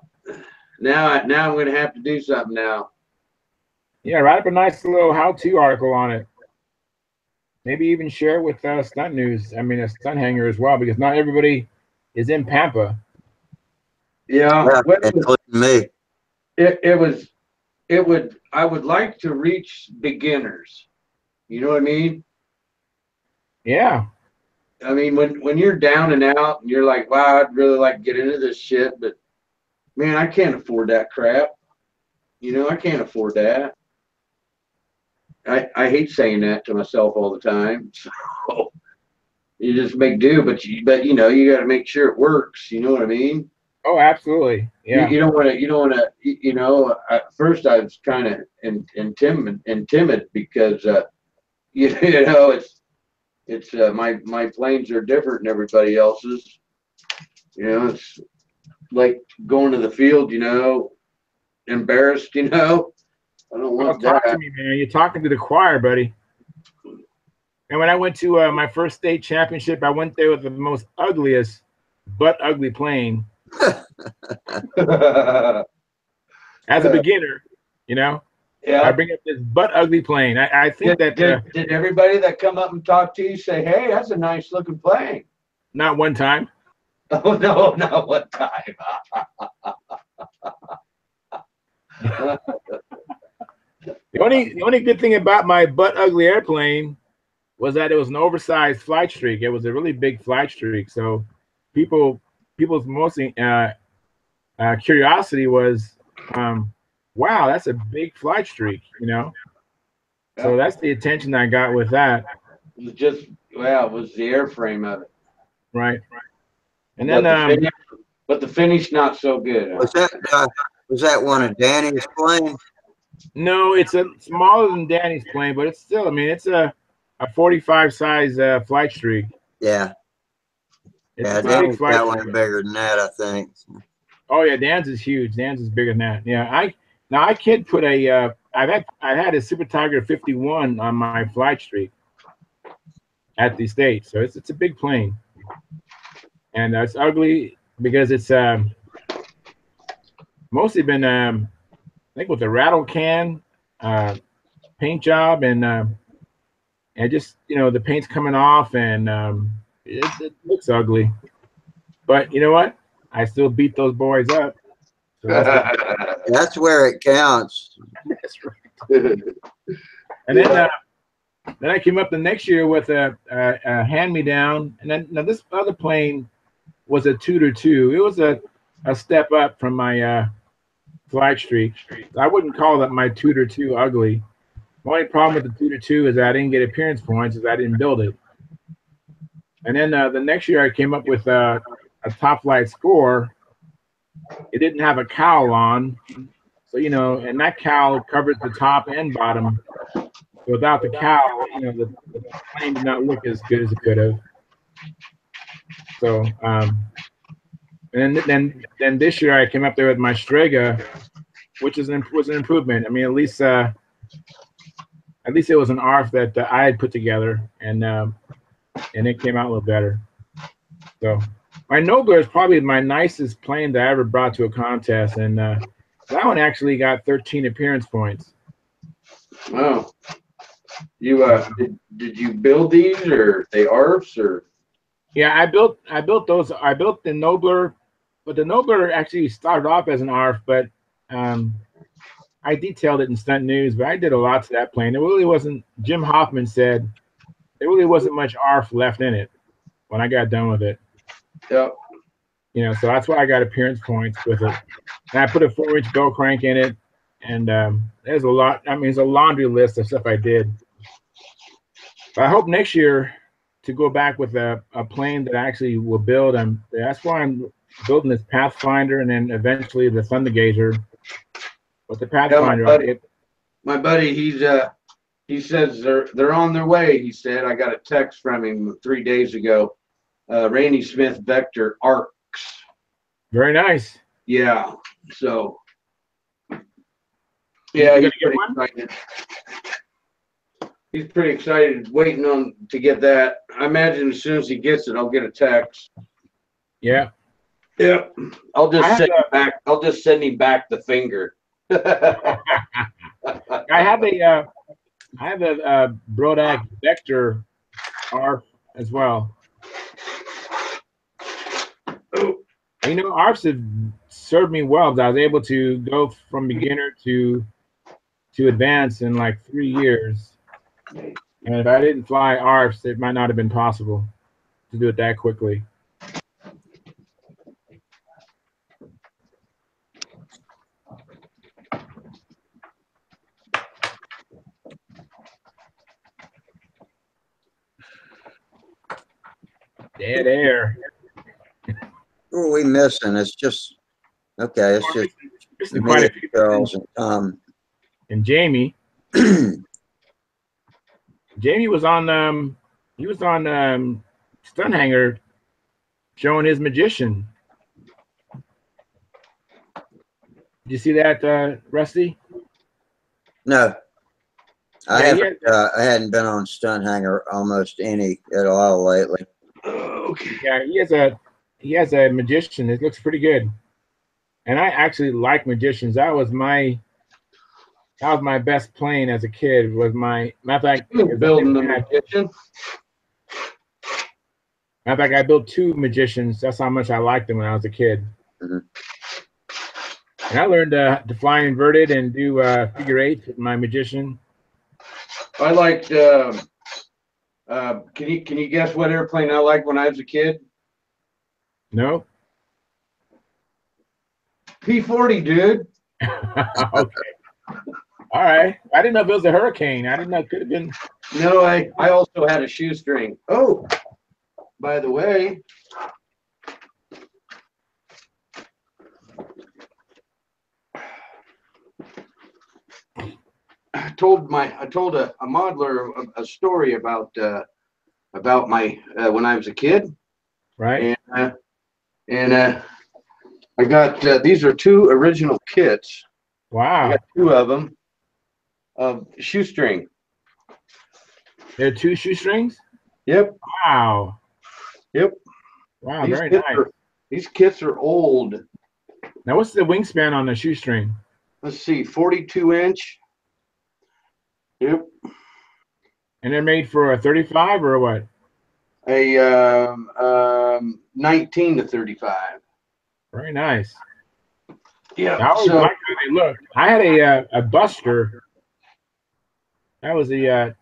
Now I'm going to have to do something now. Yeah, write up a nice little how-to article on it. Maybe even share it with Stunt News. I mean, a Stunthangar as well, because not everybody is in Pampa. Yeah, well, including me. I would like to reach beginners. You know what I mean? Yeah. I mean, when you're down and out and you're like, wow, I'd really like to get into this shit, but man, I can't afford that crap. You know, I can't afford that. I hate saying that to myself all the time. So you just make do, but you know, you got to make sure it works. You know what I mean? Oh, absolutely. Yeah. You don't want to, you know, at first I was kind of timid because, you know, it's my planes are different than everybody else's. You know, it's like going to the field, you know, embarrassed, you know. I don't want that. Talk to me, man. You're talking to the choir, buddy. And when I went to my first state championship, I went there with the most ugliest, butt ugly plane as a beginner. You know, I Yeah. bring up this butt ugly plane. I think that Did everybody that come up and talk to you say, "Hey, that's a nice looking plane"? not one time. Oh no, not one time. The only good thing about my butt ugly airplane was that it was an oversized flight streak. It was a really big flight streak. So people's mostly curiosity was, wow, that's a big flight streak, you know. So that's the attention I got with that. It was just it was the airframe of it. Right. And But then the finish not so good. Huh? Was that one of Danny's planes? no, it's a smaller than Danny's plane, but it's still, I mean, it's a 45 size flight streak. Yeah. It's Yeah, a big Danny's flight got one streak. bigger than that, I think. Oh yeah, Dan's is huge. Dan's is bigger than that. Yeah, I can't put a I had a Super Tiger 51 on my flight streak at the state, so it's a big plane, and it's ugly because it's mostly been I think with the rattle can paint job and just the paint's coming off and it looks ugly, but you know what? I still beat those boys up. So That's where it counts. that's right. And then I came up the next year with a hand-me-down, and then now this other plane was a Tudor 2. It was a step up from my flight streak. I wouldn't call that my Tudor 2 ugly. The only problem with the Tudor 2 is I didn't get appearance points because I didn't build it. And then the next year I came up with a top flight score. It didn't have a cowl on, so and that cowl covered the top and bottom. So without the cowl, the plane did not look as good as it could have. So and then this year I came up there with my Strega, which was an improvement. I mean, at least it was an ARF that I had put together, and it came out a little better. So my Nobler is probably my nicest plane that I ever brought to a contest, and that one actually got 13 appearance points. Oh, you did you build these or they ARFs or? Yeah, I built those. I built the Nobler, but the Nobler actually started off as an ARF, but I detailed it in Stunt News. But I did a lot to that plane. It really wasn't. Jim Hoffman said there really wasn't much ARF left in it when I got done with it. Yep. So that's why I got appearance points with it. And I put a 4-inch bell crank in it, and there's a lot. I mean, it's a laundry list of stuff I did. But I hope next year to go back with a plane that I actually will build. That's why I'm building this Pathfinder and then eventually the Thunder Gazer. But the Pathfinder, my buddy, he says they're on their way. He said I got a text from him 3 days ago. Randy Smith Vector ARCs. Very nice. Yeah. So. Yeah, he's pretty excited. He's pretty excited, waiting to get that. I imagine as soon as he gets it, I'll get a text. Yeah. Yeah. I'll just send him back the finger. I have a Brodak Vector ARF as well. ARFs have served me well. I was able to go from beginner to advanced in like 3 years. And if I didn't fly ARFs, it might not have been possible to do it that quickly. Dead air. Who are we missing? It's just okay. It's just missing quite a few Charles and Tom and Jamie. Jamie was on he was on Stunthangar showing his magician. Did you see that, Rusty? No. I Yeah, haven't. I hadn't been on Stunthangar almost any at all lately. Okay. Yeah, he has a magician. It looks pretty good. And I actually like magicians. That was my best plane as a kid. Was my matter of fact, Building the magician. I built two magicians. That's how much I liked them when I was a kid. Mm-hmm. And I learned to fly inverted and do figure eights with my magician. I liked. Can you guess what airplane I liked when I was a kid? No. P-40, dude. Okay. All right. I didn't know if it was a hurricane. I didn't know it could have been. No, I also had a shoestring. Oh, by the way, I told a modeler a story about my when I was a kid. Right. And I got these are two original kits. I Wow. got two of them of shoestring. There are two shoestrings? Yep. Wow. Yep. Wow, very nice. These kits are old. Now, what's the wingspan on the shoestring? Let's see, 42-inch. Yep. And they're made for a 35 or what? A 19 to 35. Very nice. Yeah. I always liked how they look. I had a Buster. That was the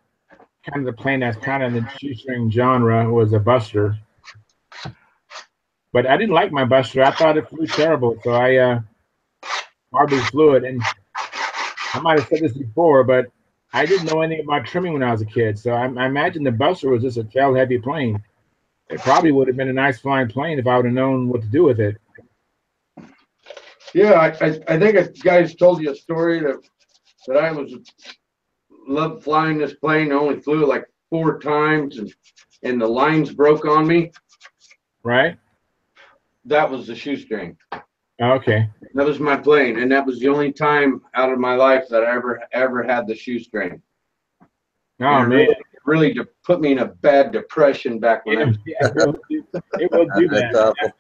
kind of the plane that's kind of in the shoestring genre, was a Buster. But I didn't like my Buster. I thought it flew terrible, so I hardly flew it. And I might have said this before, but I didn't know anything about trimming when I was a kid. So I imagine the Buster was just a tail-heavy plane. It probably would have been a nice flying plane if I would have known what to do with it. Yeah, I think a guy's told you a story that I loved flying this plane. I only flew like 4 times, and the lines broke on me. Right? That was the shoestring. Okay. That was my plane, and that was the only time out of my life that I ever had the shoestring. Oh, and man. Really put me in a bad depression back when I was. It will do that. That's awful.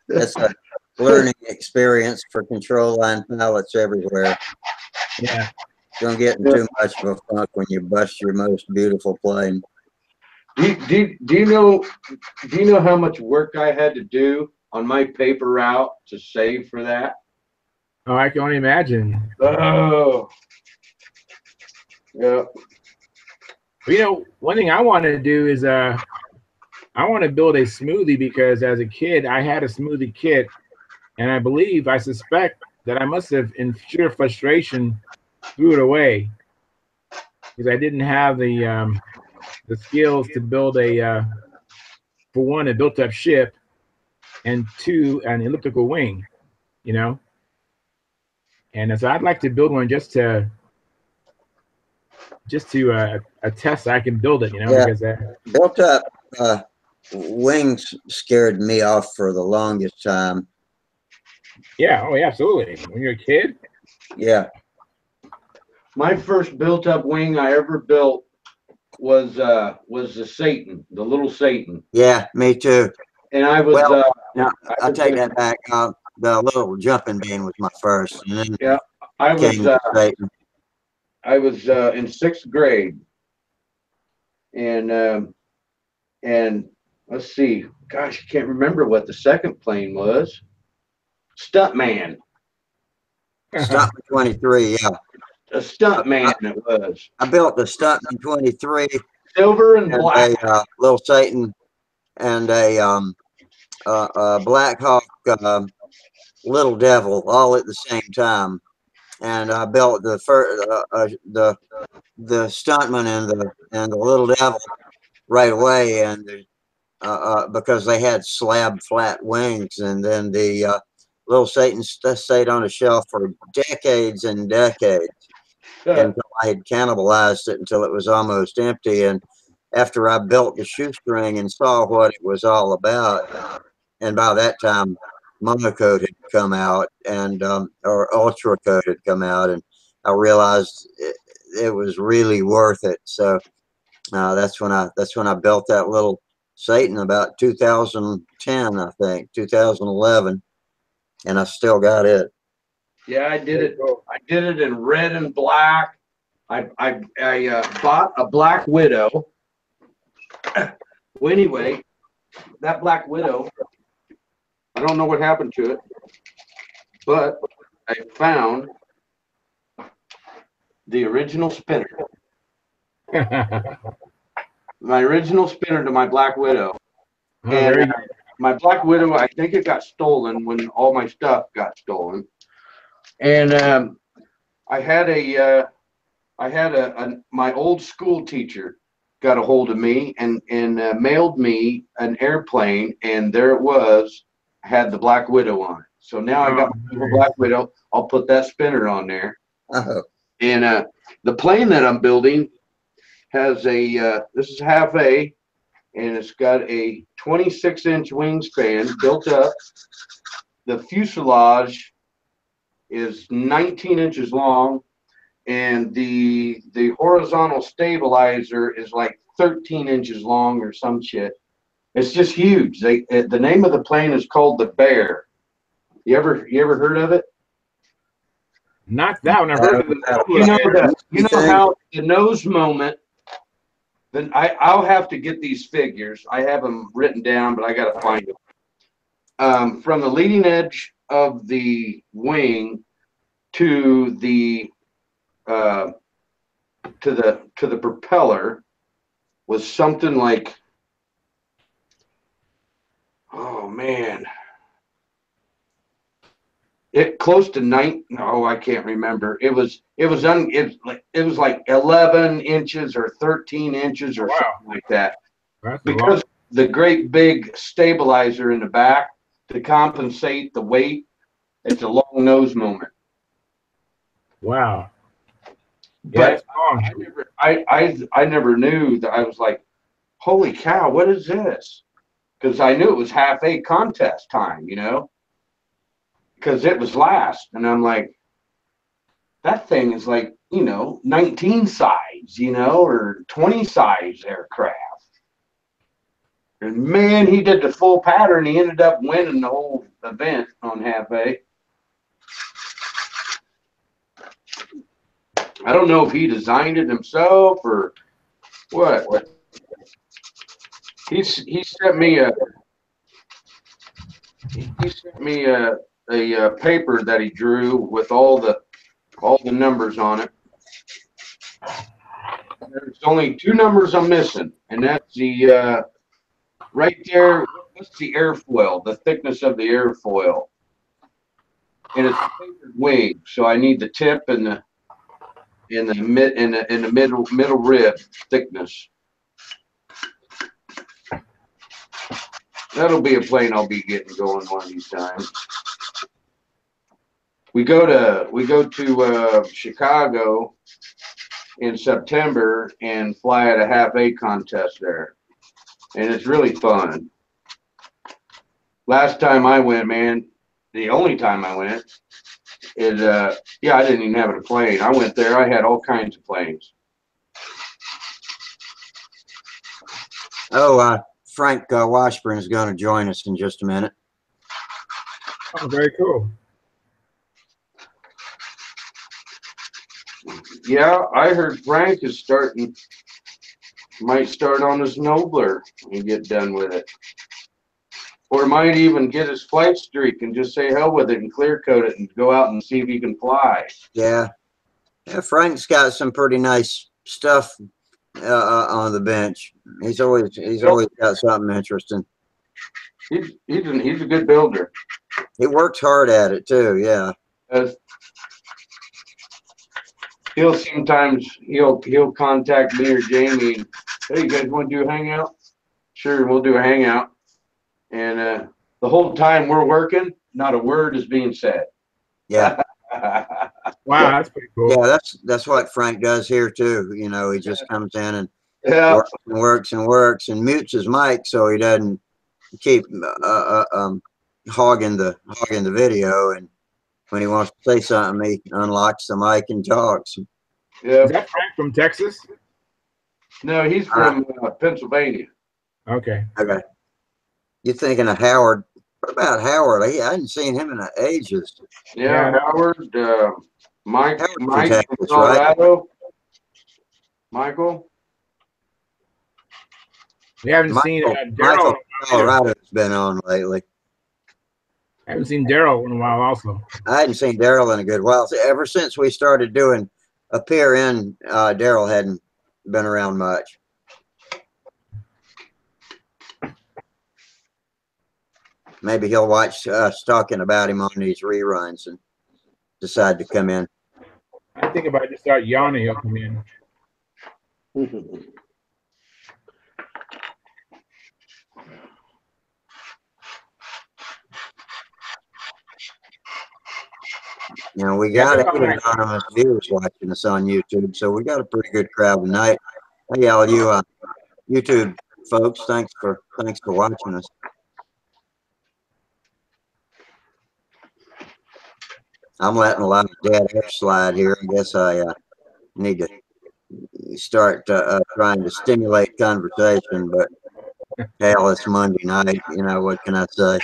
That's a learning experience for control line pilots everywhere. Yeah. Don't get in too much of a funk when you bust your most beautiful plane. Do you know how much work I had to do on my paper route to save for that? Oh, I can only imagine. Oh, yeah. You know, one thing I want to do is I want to build a smoothie, because as a kid I had a smoothie kit, and I suspect that I must have, in sheer frustration, threw it away because I didn't have the skills to build for one, a built-up ship, and two, an elliptical wing, you know. And so I'd like to build one just to attest I can build it, you know. Yeah. Because Built up wings scared me off for the longest time. yeah, oh yeah, absolutely. When you're a kid. Yeah. My first built-up wing I ever built was the Satan, the little Satan. Yeah, me too. And I was no, I take that back. The little jumping bean was my first, and then yeah, I was Satan. I was in 6th grade, and let's see, gosh, I can't remember what the second plane was. Stuntman. Stuntman 23, yeah. A Stuntman it was. I built the Stuntman 23, Silver and black. a little Satan, and a Black Hawk Little Devil, all at the same time. And I built the Stuntman and the Little Devil right away, and because they had slab flat wings, and then the little Satan stayed on a shelf for decades and decades until I had cannibalized it until it was almost empty. And after I built the shoestring and saw what it was all about, and by that time monocoat had come out, and or ultra coat had come out, and I realized it was really worth it. So that's when I built that little Satan about 2010, I think 2011, and I still got it. Yeah, I did it. I did it in red and black. I bought a Black Widow. Well, anyway, that Black Widow, I don't know what happened to it, but I found the original spinner. My original spinner to my Black Widow. Oh, And very good. my Black Widow, I think it got stolen when all my stuff got stolen. And I had my old school teacher got a hold of me and mailed me an airplane, and there it was, had the Black Widow on it. So now I got my Black Widow. I'll put that spinner on there. And the plane that I'm building has this is half A, and it's got a 26-inch wingspan built up. The fuselage is 19 inches long, and the horizontal stabilizer is like 13 inches long or some shit. It's just huge. The name of the plane is called the Bear. You ever heard of it? Not that one. I heard of the You know how the nose moment. Then I'll have to get these figures. I have them written down, but I got to find them. From the leading edge of the wing to the propeller was something like, oh man, it close to 9. No, I can't remember. It was like 11 inches or 13 inches or something like that. Because the great big stabilizer in the back to compensate the weight, it's a long nose moment. Wow. But I never knew that. I was like, holy cow, what is this? Because I knew it was half A contest time, because it was last. And I'm like, that thing is like, 19 size, or 20 size aircraft. And man, he did the full pattern. He ended up winning the whole event on half A. I don't know if he designed it himself or what. He sent me a paper that he drew with all the numbers on it. There's only 2 numbers I'm missing, and that's the right there. What's the airfoil? The thickness of the airfoil, and it's a tapered wing. So I need the tip and the middle rib thickness. That'll be a plane I'll be getting going one of these times. We go to Chicago in September and fly at a half A contest there, and it's really fun. Last time I went, man, the only time I went, is I didn't even have a plane. I went there, I had all kinds of planes. Oh, Frank Washburn is going to join us in just a minute. Oh, very cool. Yeah, I heard Frank is might start on his Nobler and get done with it. Or might even get his flight streak and just say hell with it and clear coat it and go out and see if he can fly. Yeah, Frank's got some pretty nice stuff on the bench. He's always got something interesting. He's a good builder. He works hard at it too. Yeah. He'll sometimes contact me or Jamie and, hey, you guys want to do a hangout? Sure, we'll do a hangout. And the whole time we're working, not a word is being said. Yeah. Wow, that's pretty cool. Yeah, that's what Frank does here too. He just comes in and works and mutes his mic so he doesn't keep hogging the video. And when he wants to say something, he unlocks the mic and talks. Yeah. Is that Frank from Texas? No, he's from Pennsylvania. Okay. Okay. You're thinking of Howard. What about Howard? I hadn't seen him in ages. Yeah, Yeah. Howard, Mike Howard's from Texas, Colorado. Michael? We haven't seen Michael Daryl. Colorado's been on lately. I haven't seen Daryl in a while also. I hadn't seen Daryl in a good while. So ever since we started doing Appear In, Daryl hadn't been around much. Maybe he'll watch us talking about him on these reruns and decide to come in. I think if I just start yawning, he'll come in. Now we got 8 anonymous viewers watching us on YouTube, so we got a pretty good crowd tonight. Hey, all you YouTube folks, thanks for watching us. I'm letting a lot of dead air slide here. I guess I need to start trying to stimulate conversation, but hell, it's Monday night. You know, what can I say?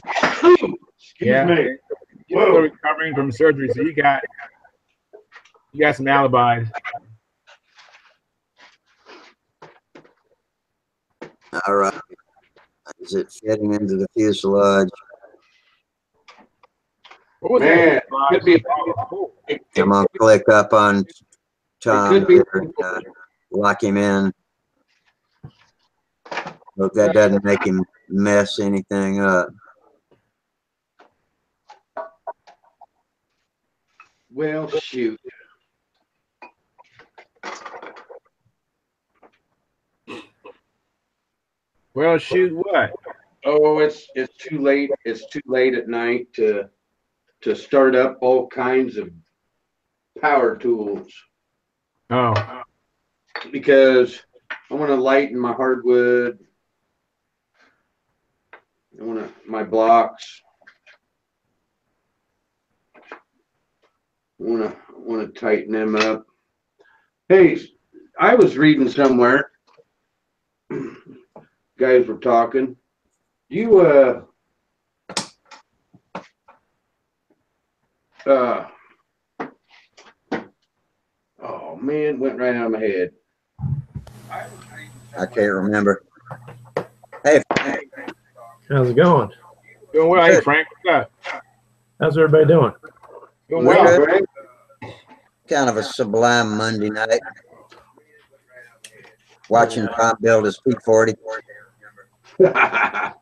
Excuse me. You're still recovering from surgery, so you got some alibis. All right. Is it fitting into the fuselage? What was Man, that? could be. I'm gonna click up on Tom could be. here and lock him in. Hope that doesn't make him mess anything up. Well, shoot. Well, shoot what? Oh, it's too late. It's too late at night to start up all kinds of power tools. Oh. Because I want to lighten my hardwood. I want my blocks. I want to tighten them up. Hey, I was reading somewhere. Guys were talking. You oh man, went right out of my head. I can't remember. Hey, How's it going? Doing well. Hey, Frank, what's up? How's everybody doing? Doing well. Right? kind of a sublime Monday night. Watching Tom build his P-40. No,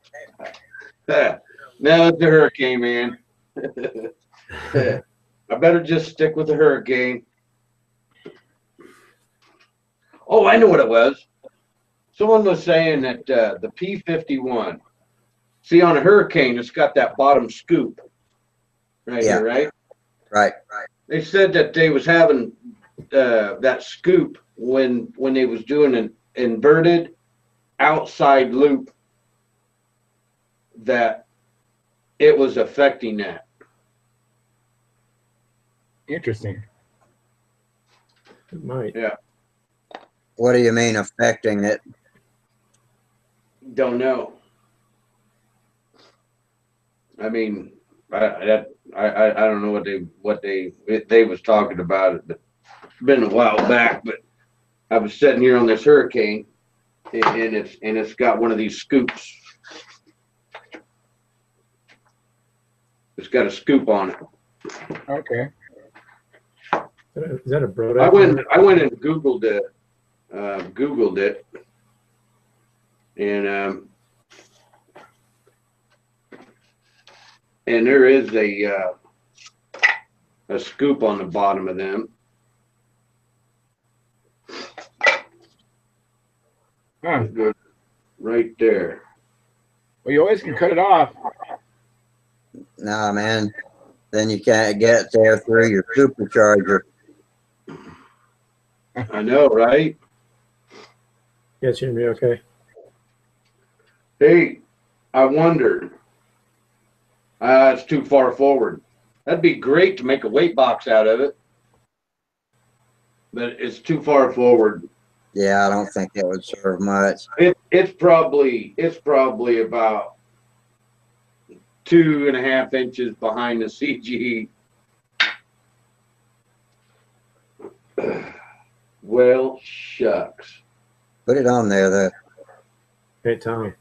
it's a hurricane, man. I better just stick with the hurricane. Oh, I know what it was. Someone was saying that the P-51, see, on a hurricane, it's got that bottom scoop right here, right? Right. They said that they was having that scoop when they was doing an inverted outside loop, that it was affecting that. Interesting. It might. Yeah. What do you mean affecting it? Don't know. I mean, I don't know what they was talking about it, but it's been a while back. But I was sitting here on this hurricane, and it's got one of these scoops. It's got a scoop on it. Okay. Is that a broad? I went and Googled it. And there is a scoop on the bottom of them. Huh. It goes right there. Well, you always can cut it off. Nah, man. Then you can't get there through your supercharger. I know, right? Yes, you're gonna be okay. Hey, I wondered. It's too far forward. That'd be great to make a weight box out of it. but it's too far forward. Yeah, I don't think that would serve much. It's probably about 2.5 inches behind the CG. Well, shucks. Put it on there, though. Hey, Tom.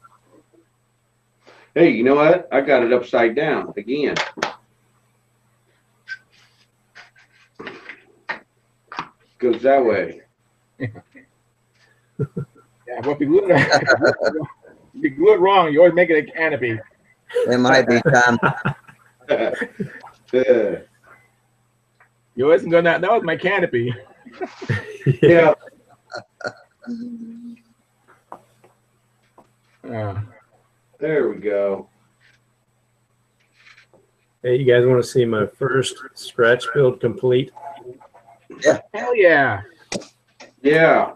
Hey, you know what? I got it upside down again. Goes that way. Yeah, but if you glue it wrong, you always make it a canopy. It might be time. You always go, that was my canopy. Yeah. There we go. Hey, you guys want to see my first scratch build complete? Hell yeah. Yeah.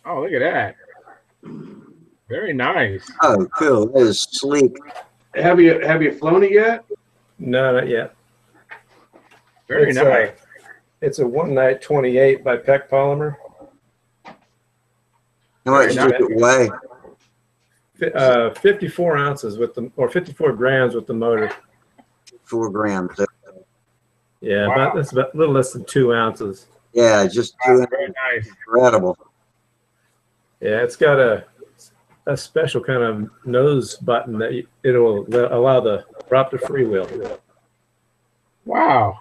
Oh, look at that. Very nice. Oh, cool. That is sleek. Have you flown it yet? No, not yet. Very It's, nice. It's a one night 28 by Peck Polymer. How much Very does it weigh? 54 ounces with the, or 54 grams with the motor. 4 grams. Yeah, Wow. that's about a little less than 2 ounces. Yeah, just doing Very nice. incredible. Yeah, it's got a special kind of nose button that it'll allow the prop to freewheel. Wow.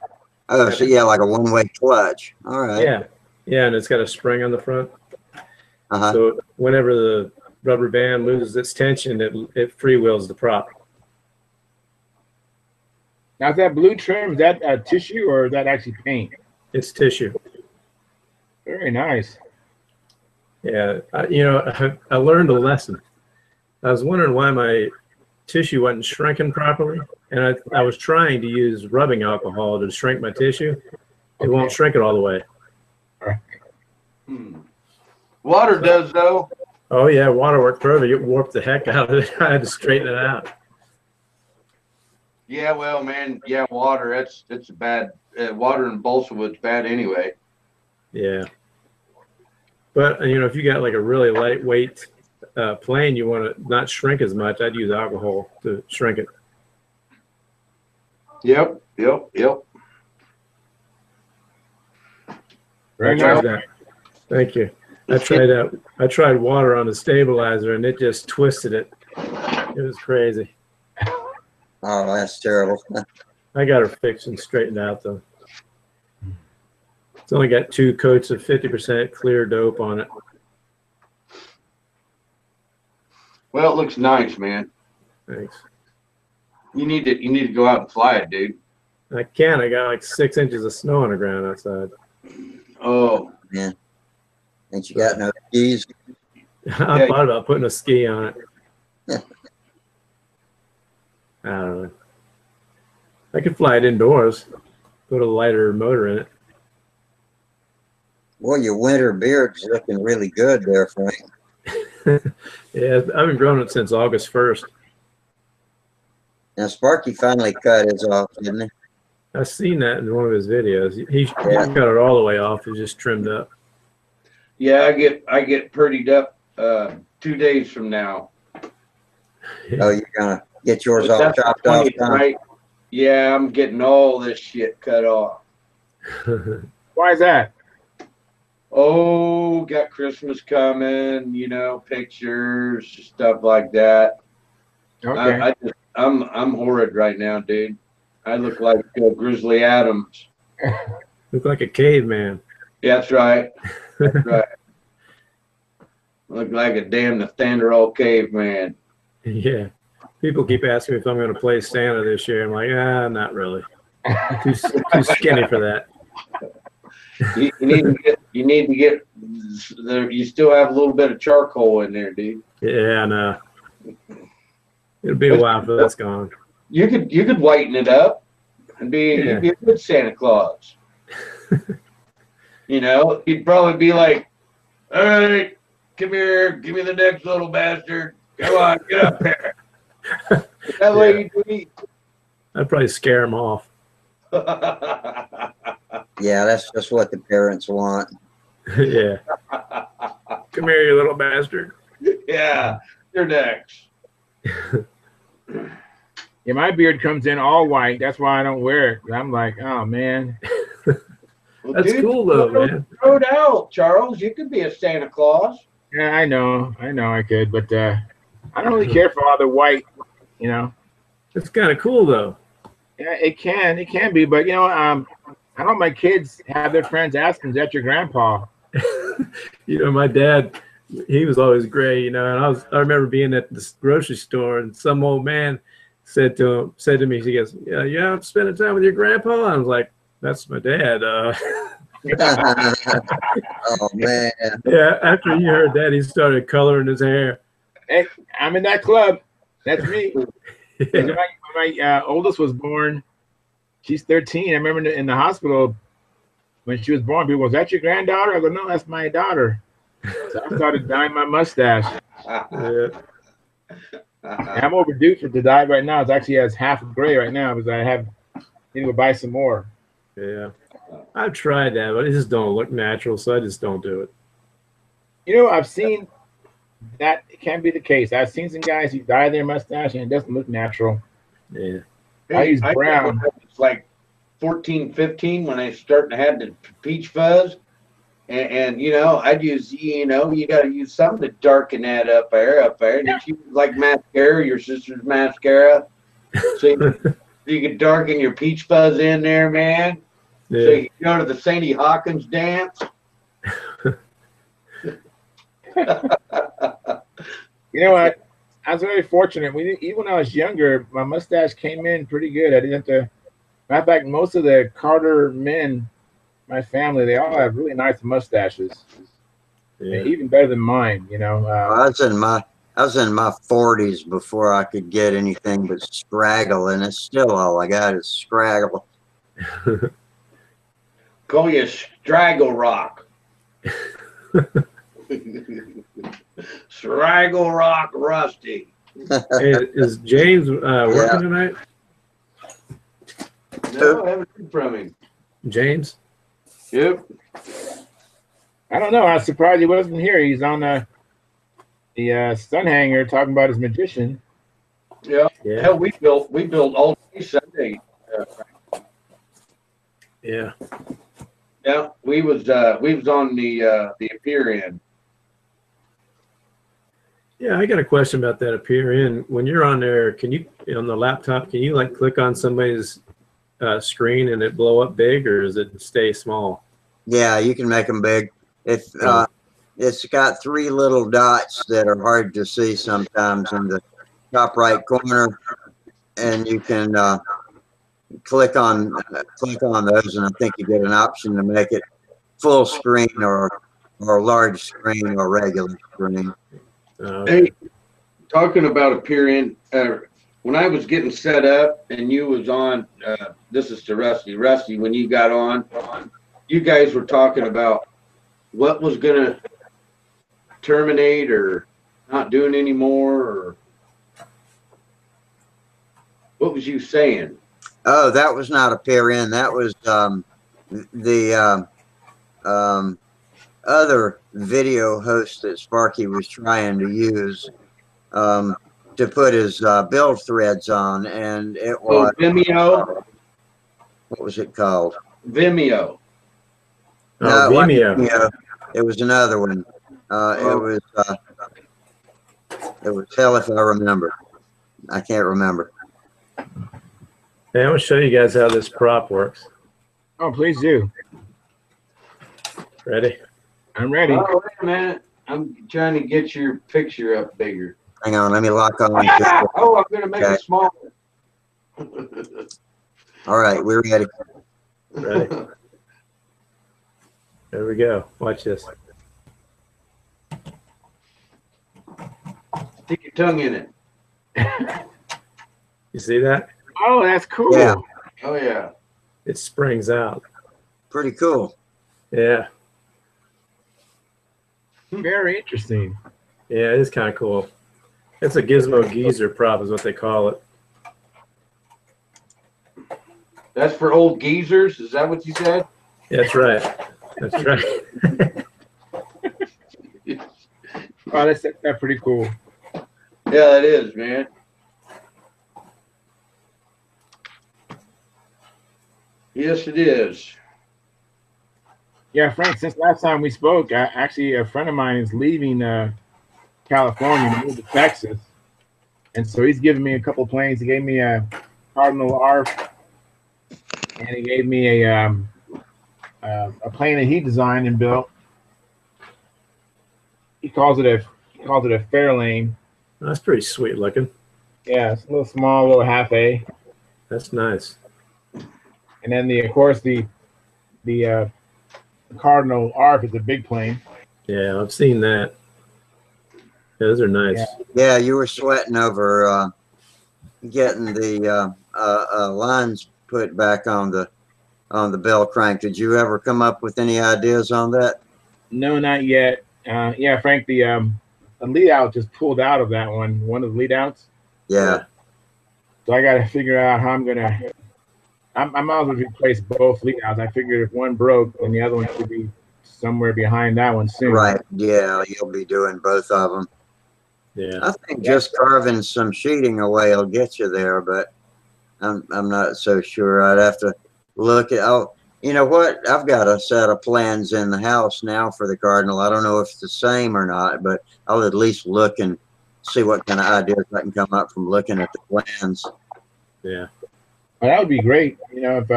Oh, so yeah, like a one-way clutch. All right. Yeah, yeah, and it's got a spring on the front. Uh-huh. So whenever the rubber band loses its tension, it freewheels the prop. Now, is that blue trim, is that tissue or is that actually paint? It's tissue. Very nice. Yeah, I learned a lesson. I was wondering why my tissue wasn't shrinking properly, and I was trying to use rubbing alcohol to shrink my tissue. It won't shrink it all the way. Water does though. Oh yeah, water worked perfect. It warped the heck out of it. I had to straighten it out. Yeah, well, man, yeah, water. It's a bad. Water and balsa wood's bad anyway. Yeah, but if you got like a really lightweight plane, you want to not shrink as much. I'd use alcohol to shrink it. Yep. Very I tried nice. that. Thank you. I tried water on the stabilizer and it just twisted it. It was crazy. Oh, that's terrible. I got her fixed and straightened out though. It's only got 2 coats of 50% clear dope on it. Well, it looks nice, man. Thanks. You need to go out and fly it, dude. I can. I got like 6 inches of snow on the ground outside. Oh, Man. Ain't you got no skis? I thought about putting a ski on it. I don't know. I could fly it indoors. Put a lighter motor in it. Well, your winter beard's looking really good there, Frank. Yeah, I've been growing it since August 1st. Now, Sparky finally cut his off, didn't he? I've seen that in one of his videos. He cut it all the way off. It just trimmed up. yeah, I get prettied up 2 days from now. Oh, you're going to get yours all That's chopped off, 20th, Tom? right? Yeah, I'm getting all this shit cut off. Why is that? Oh, got Christmas coming, pictures, stuff like that. Okay. I'm horrid right now, dude. I look like Grizzly Adams. Look like a caveman. Yeah, that's right. That's right. Look like a damn Nathaniel caveman. Yeah. People keep asking me if I'm going to play Santa this year. I'm like, not really. Too skinny for that. You need to get there. You still have a little bit of charcoal in there, dude. Yeah, no. It'll be a while for that's gone. You could whiten it up and you'd be a good Santa Claus. He'd probably be like, all right, come here, give me the next little bastard. Come on, get up there. That way you do. I'd probably scare him off. Yeah, that's just what the parents want. Yeah. Come here, you little bastard. Yeah, you're next. Yeah, my beard comes in all white. That's why I don't wear it. I'm like, oh man. Well, That's cool though, man. Throw it out, Charles. You could be a Santa Claus. Yeah, I know I could, but I don't really care for all the white, you know. It's kind of cool though. Yeah, it can be, but you know, I don't want my kids have their friends ask them, "Is that your grandpa?" You know, my dad, he was always gray, you know, and I remember being at this grocery store and some old man said to me, he goes, yeah, I'm spending time with your grandpa. I was like, that's my dad. Oh man. Yeah, after he heard that, he started coloring his hair. Hey, I'm in that club. That's me. Yeah. When my oldest was born, she's 13. I remember in the hospital when she was born, people, was that your granddaughter? I go, no, that's my daughter. So I started dyeing my mustache. Yeah. I'm overdue to dye right now. It actually has half gray right now because I need to go buy some more. Yeah. I've tried that, but it just don't look natural, so I just don't do it. You know, I've seen that it can be the case. I've seen some guys who dye their mustache and it doesn't look natural. Yeah. I use brown. It's like 14, 15 when I started to have the peach fuzz. And you know, I'd use, you know, you got to use something to darken that up there. And if you like mascara, your sister's mascara, so you could darken your peach fuzz in there, man. Yeah. So you can go to the Sadie Hawkins dance. You know what? I was very fortunate. Even when I was younger, my mustache came in pretty good. I didn't have to. Matter of fact, most of the Carter men, my family, they all have really nice mustaches. Yeah. Even better than mine. You know. I was in my 40s before I could get anything but scraggle, and it's still all I got is scraggle. Call you Straggle Rock. Straggle Rock Rusty. Hey, is James working tonight? No, I haven't heard from him. James? Yep. I don't know. I was surprised he wasn't here. He's on the Stunthangar talking about his magician. Yeah. Yeah. Hell, we built all day Sunday. Yeah. Yeah, we was on the appear end. Yeah, I got a question about that appear in. When you're on there, can you, on the laptop, can you like click on somebody's screen and it blow up big, or does it stay small? Yeah, you can make them big. It's got 3 little dots that are hard to see sometimes in the top right corner, and you can click on those, and I think you get an option to make it full screen or large screen or regular screen. Hey, talking about appear in, when I was getting set up and you was on, this is to Rusty. Rusty, when you got on, you guys were talking about what was gonna terminate or not doing anymore, or what was you saying? Oh, that was not appear in. That was the other video host that Sparky was trying to use to put his build threads on, and it was Vimeo. What was it called? Vimeo. No, Vimeo. Vimeo. It was another one. It was hell if I remember. I can't remember. Hey, I'm gonna show you guys how this prop works. Oh, please do. Ready? I'm ready. Oh, wait a minute. I'm trying to get your picture up bigger. Hang on, let me lock on. Oh, I'm gonna make it smaller. All right, we're ready. Ready? There we go. Watch this. Stick your tongue in it. You see that? Oh, that's cool. Yeah. Oh yeah. It springs out. Pretty cool. Yeah. Very interesting. Yeah, it is kind of cool. It's a gizmo geezer prop is what they call it. That's for old geezers. Is that what you said? That's right. That's right. Oh, that's pretty cool. Yeah, it is, man. Yes, it is. Yeah, Frank, since last time we spoke, actually a friend of mine is leaving California to move to Texas. And so he's giving me a couple planes. He gave me a Cardinal ARF, and he gave me a plane that he designed and built. He calls it a Fairlane. That's pretty sweet looking. Yeah, it's a little small, little half A. That's nice. And then of course the Cardinal ARF is a big plane. Yeah, I've seen that. Yeah, those are nice. Yeah, you were sweating over getting the lines put back on the bell crank. Did you ever come up with any ideas on that? No, not yet. Yeah, Frank, the lead out just pulled out of that one of the lead outs. Yeah. So I got to figure out how I'm gonna. I might as well replace both lead outs. I figured if one broke, then the other one should be somewhere behind that one soon. Right. Yeah, you'll be doing both of them. Yeah. I think just carving some sheeting away will get you there, but I'm not so sure. I'd have to look at. Oh, you know what? I've got a set of plans in the house now for the Cardinal. I don't know if it's the same or not, but I'll at least look and see what kind of ideas I can come up from looking at the plans. Yeah. Well, that would be great. You know, if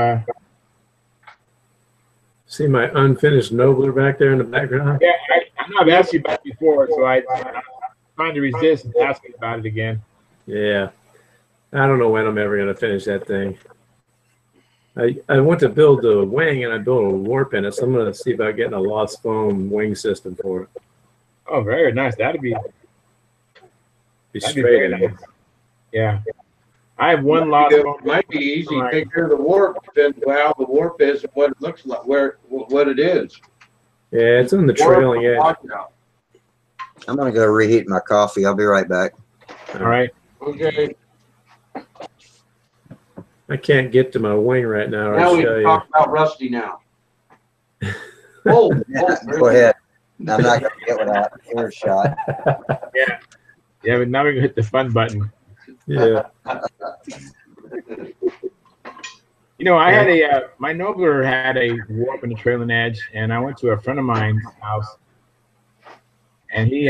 See my unfinished Nobler back there in the background? yeah, I know I've asked you about it before, so I'm trying to resist asking about it again. Yeah. I don't know when I'm ever going to finish that thing. I want to build the wing, and I built a warp in it, so I'm going to see about getting a lost foam wing system for it. Oh, very nice. That'd be Straight very in. nice. Yeah. I have one lost It phone. might be easy to take care of the warp, depends on how the warp is and what it looks like, what it is. Yeah, it's on the trailing edge. I'm going to go reheat my coffee. I'll be right back. All right. Okay. I can't get to my wing right now. Now I'll we show can you. talk about Rusty now. Oh, Go ahead. I'm not going to get without earshot. Yeah. Yeah, but now we're gonna hit the fun button. Yeah. You know, I had my Nobler had a warp in the trailing edge, and I went to a friend of mine's house, and he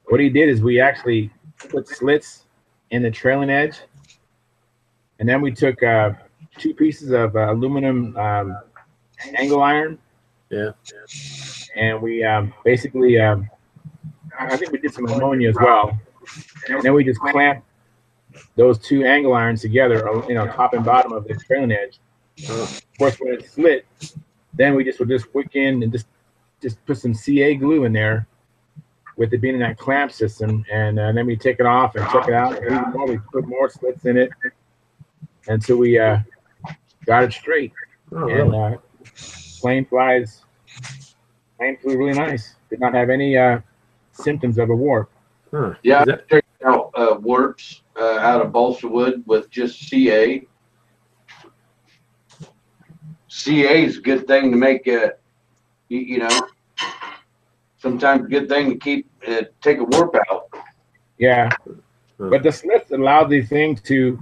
what he did is we actually put slits in the trailing edge, and then we took 2 pieces of aluminum angle iron. Yeah. And we basically I think we did some ammonia as well, and then we just clamped those 2 angle irons together, you know, top and bottom of the trailing edge. Of course, when it's split, then we would just wick in and just put some CA glue in there, with it being in that clamp system, and then we take it off and check it out. And we put more slits in it until we got it straight. Oh, And really? plane flew really nice. Did not have any symptoms of a warp. Huh. Yeah, Is I that- checked out warps out of balsa wood with just CA. CA is a good thing to make you know, sometimes a good thing to keep take a warp out. Yeah, Huh. but the slits allowed the thing to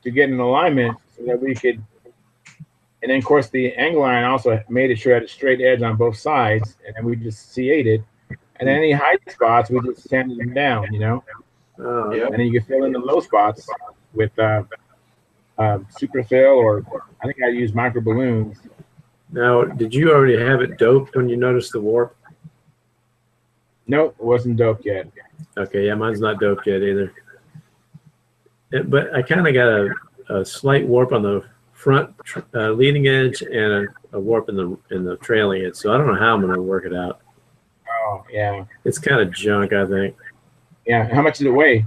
get in alignment so that we could. And then, of course, the angle iron also made it sure it had a straight edge on both sides, and then we just CA'd it. And any high spots, we just sanded them down, you know. Oh, Yeah. And then you can fill in the low spots with superfill, or I think I use micro balloons. Now, did you already have it doped when you noticed the warp? Nope, it wasn't doped yet. Okay, yeah, mine's not doped yet either. But I kind of got a slight warp on the front leading edge and a warp in the trailing edge. So I don't know how I'm going to work it out. Oh, yeah. It's kind of junk, I think. Yeah. How much does it weigh?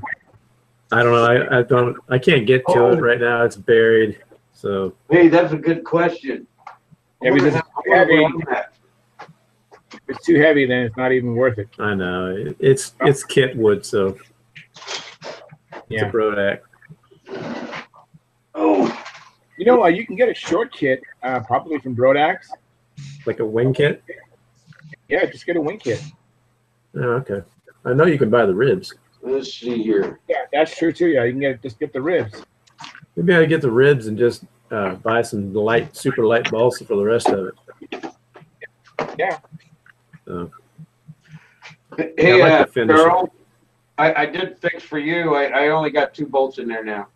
I don't know. I can't get to it right now. It's buried. So Hey, that's a good question. Yeah, because I it's wonder heavy. how that- If it's too heavy, then it's not even worth it. I know it's kit wood, so it's Yeah. a Brodak. Oh, You know, you can get a short kit, probably from Brodax, Like a wing kit? Yeah, just get a wing kit. Oh, okay. I know you can buy the ribs. Let's see here. Yeah, that's true too. Yeah, you can just get the ribs. Maybe I get the ribs and just buy some super light balsa for the rest of it. Yeah. Hey, I like the finish. Carol, I did fix for you. I only got 2 bolts in there now.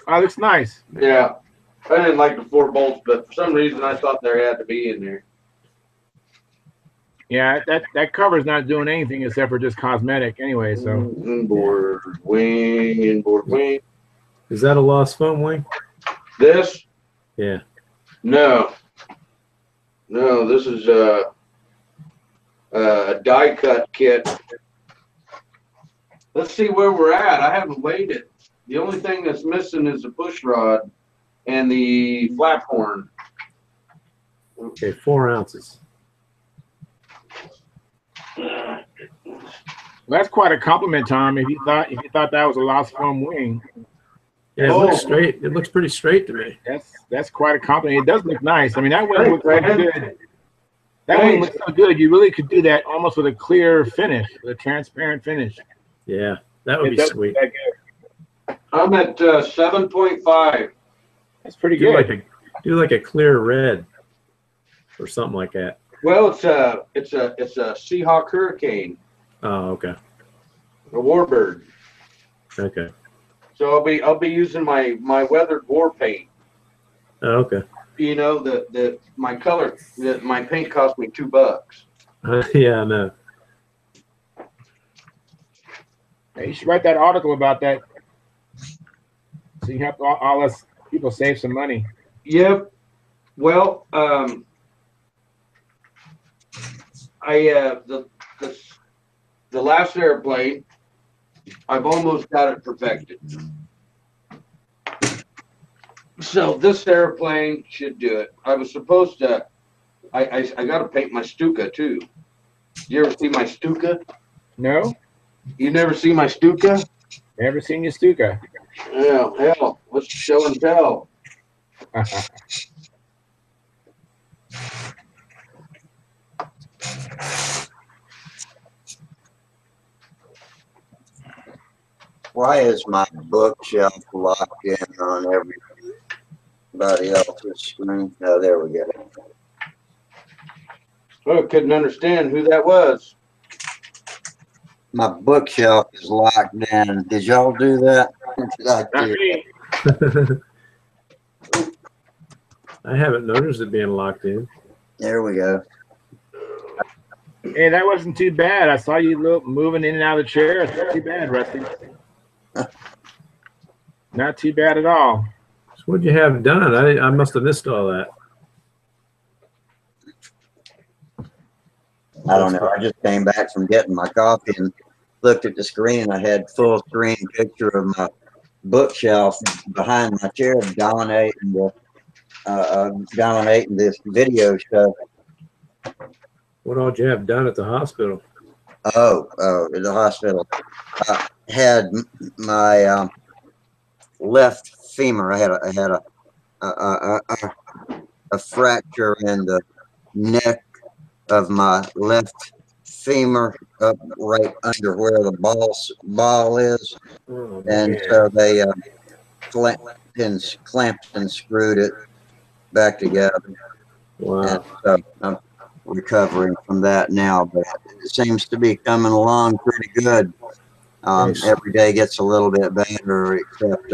Oh, looks nice. Yeah. I didn't like the 4 bolts, but for some reason I thought there had to be in there. Yeah, that cover's not doing anything except for just cosmetic anyway. So Inboard wing. Is that a lost foam wing? This? Yeah. No. This is a die cut kit. Let's see where we're at. I haven't weighed it. The only thing that's missing is the push rod and the flap horn. Okay, 4 ounces. well, that's quite a compliment, Tom. If you thought that was a lost foam wing, Yeah, it looks straight. It looks pretty straight to me. that's quite a compliment. It does look nice. I mean, that wing looks so Right. good. That wing looks so good. You really could do that almost with a clear finish, with a transparent finish. Yeah, that would It be does sweet. look that good. I'm at 7.5. That's pretty Do good. like a clear red or something like that. Well, it's a Seahawk Hurricane, Oh, okay. a warbird. Okay. So I'll be using my weathered war paint. Oh, okay. You know, my color, my paint cost me $2. Yeah, I know. Hey, you should write that article about that, so you help all us people save some money. Yep. Well, the last airplane, I've almost got it perfected. So this airplane should do it. I was supposed to. I got to paint my Stuka too. You ever see my Stuka? No, You never see my Stuka? never seen your Stuka. Yeah, hell, let's show and tell. Why is my bookshelf locked in on everybody else's screen? Oh, there we go. I couldn't understand who that was. My bookshelf is locked in. Did y'all do that? Did I Not do me. I haven't noticed it being locked in. There we go. Hey, that wasn't too bad. I saw you moving in and out of the chair. It's not too bad, Rusty. Not too bad at all. So what'd you have done? I must have missed all that. I don't know. I just came back from getting my coffee and looked at the screen. I had full screen picture of my bookshelf behind my chair dominating this video show. What all did you have done at the hospital? Oh, at the hospital. I had my left femur. I had a fracture in the neck of my left femur, up right under where the ball is, Oh, and man. so they clamped and screwed it back together. Wow. And so I'm recovering from that now, but it seems to be coming along pretty good. Nice. Every day gets a little bit better, except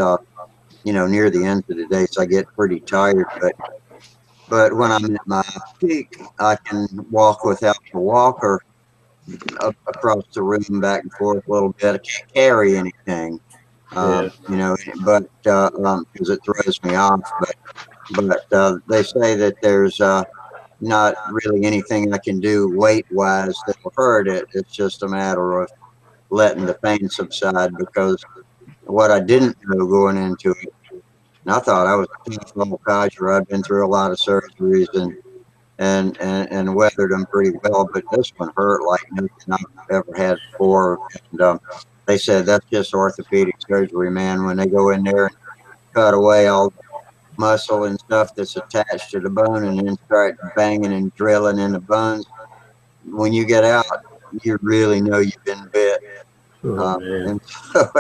near the end of the day, so I get pretty tired. But when I'm at my peak, I can walk without the walker across the room back and forth a little bit. I can't carry anything, Yeah. but because it throws me off. But they say that there's not really anything I can do weight-wise that will hurt it. It's just a matter of letting the pain subside, because what I didn't know going into it, and I thought I was a tough little codger. I've been through a lot of surgeries and weathered them pretty well, but this one hurt like nothing I've ever had before. And they said that's just orthopedic surgery, man. When they go in there and cut away all muscle and stuff that's attached to the bone, and then start banging and drilling in the bones. When you get out, you really know you've been bit. Oh, man. And so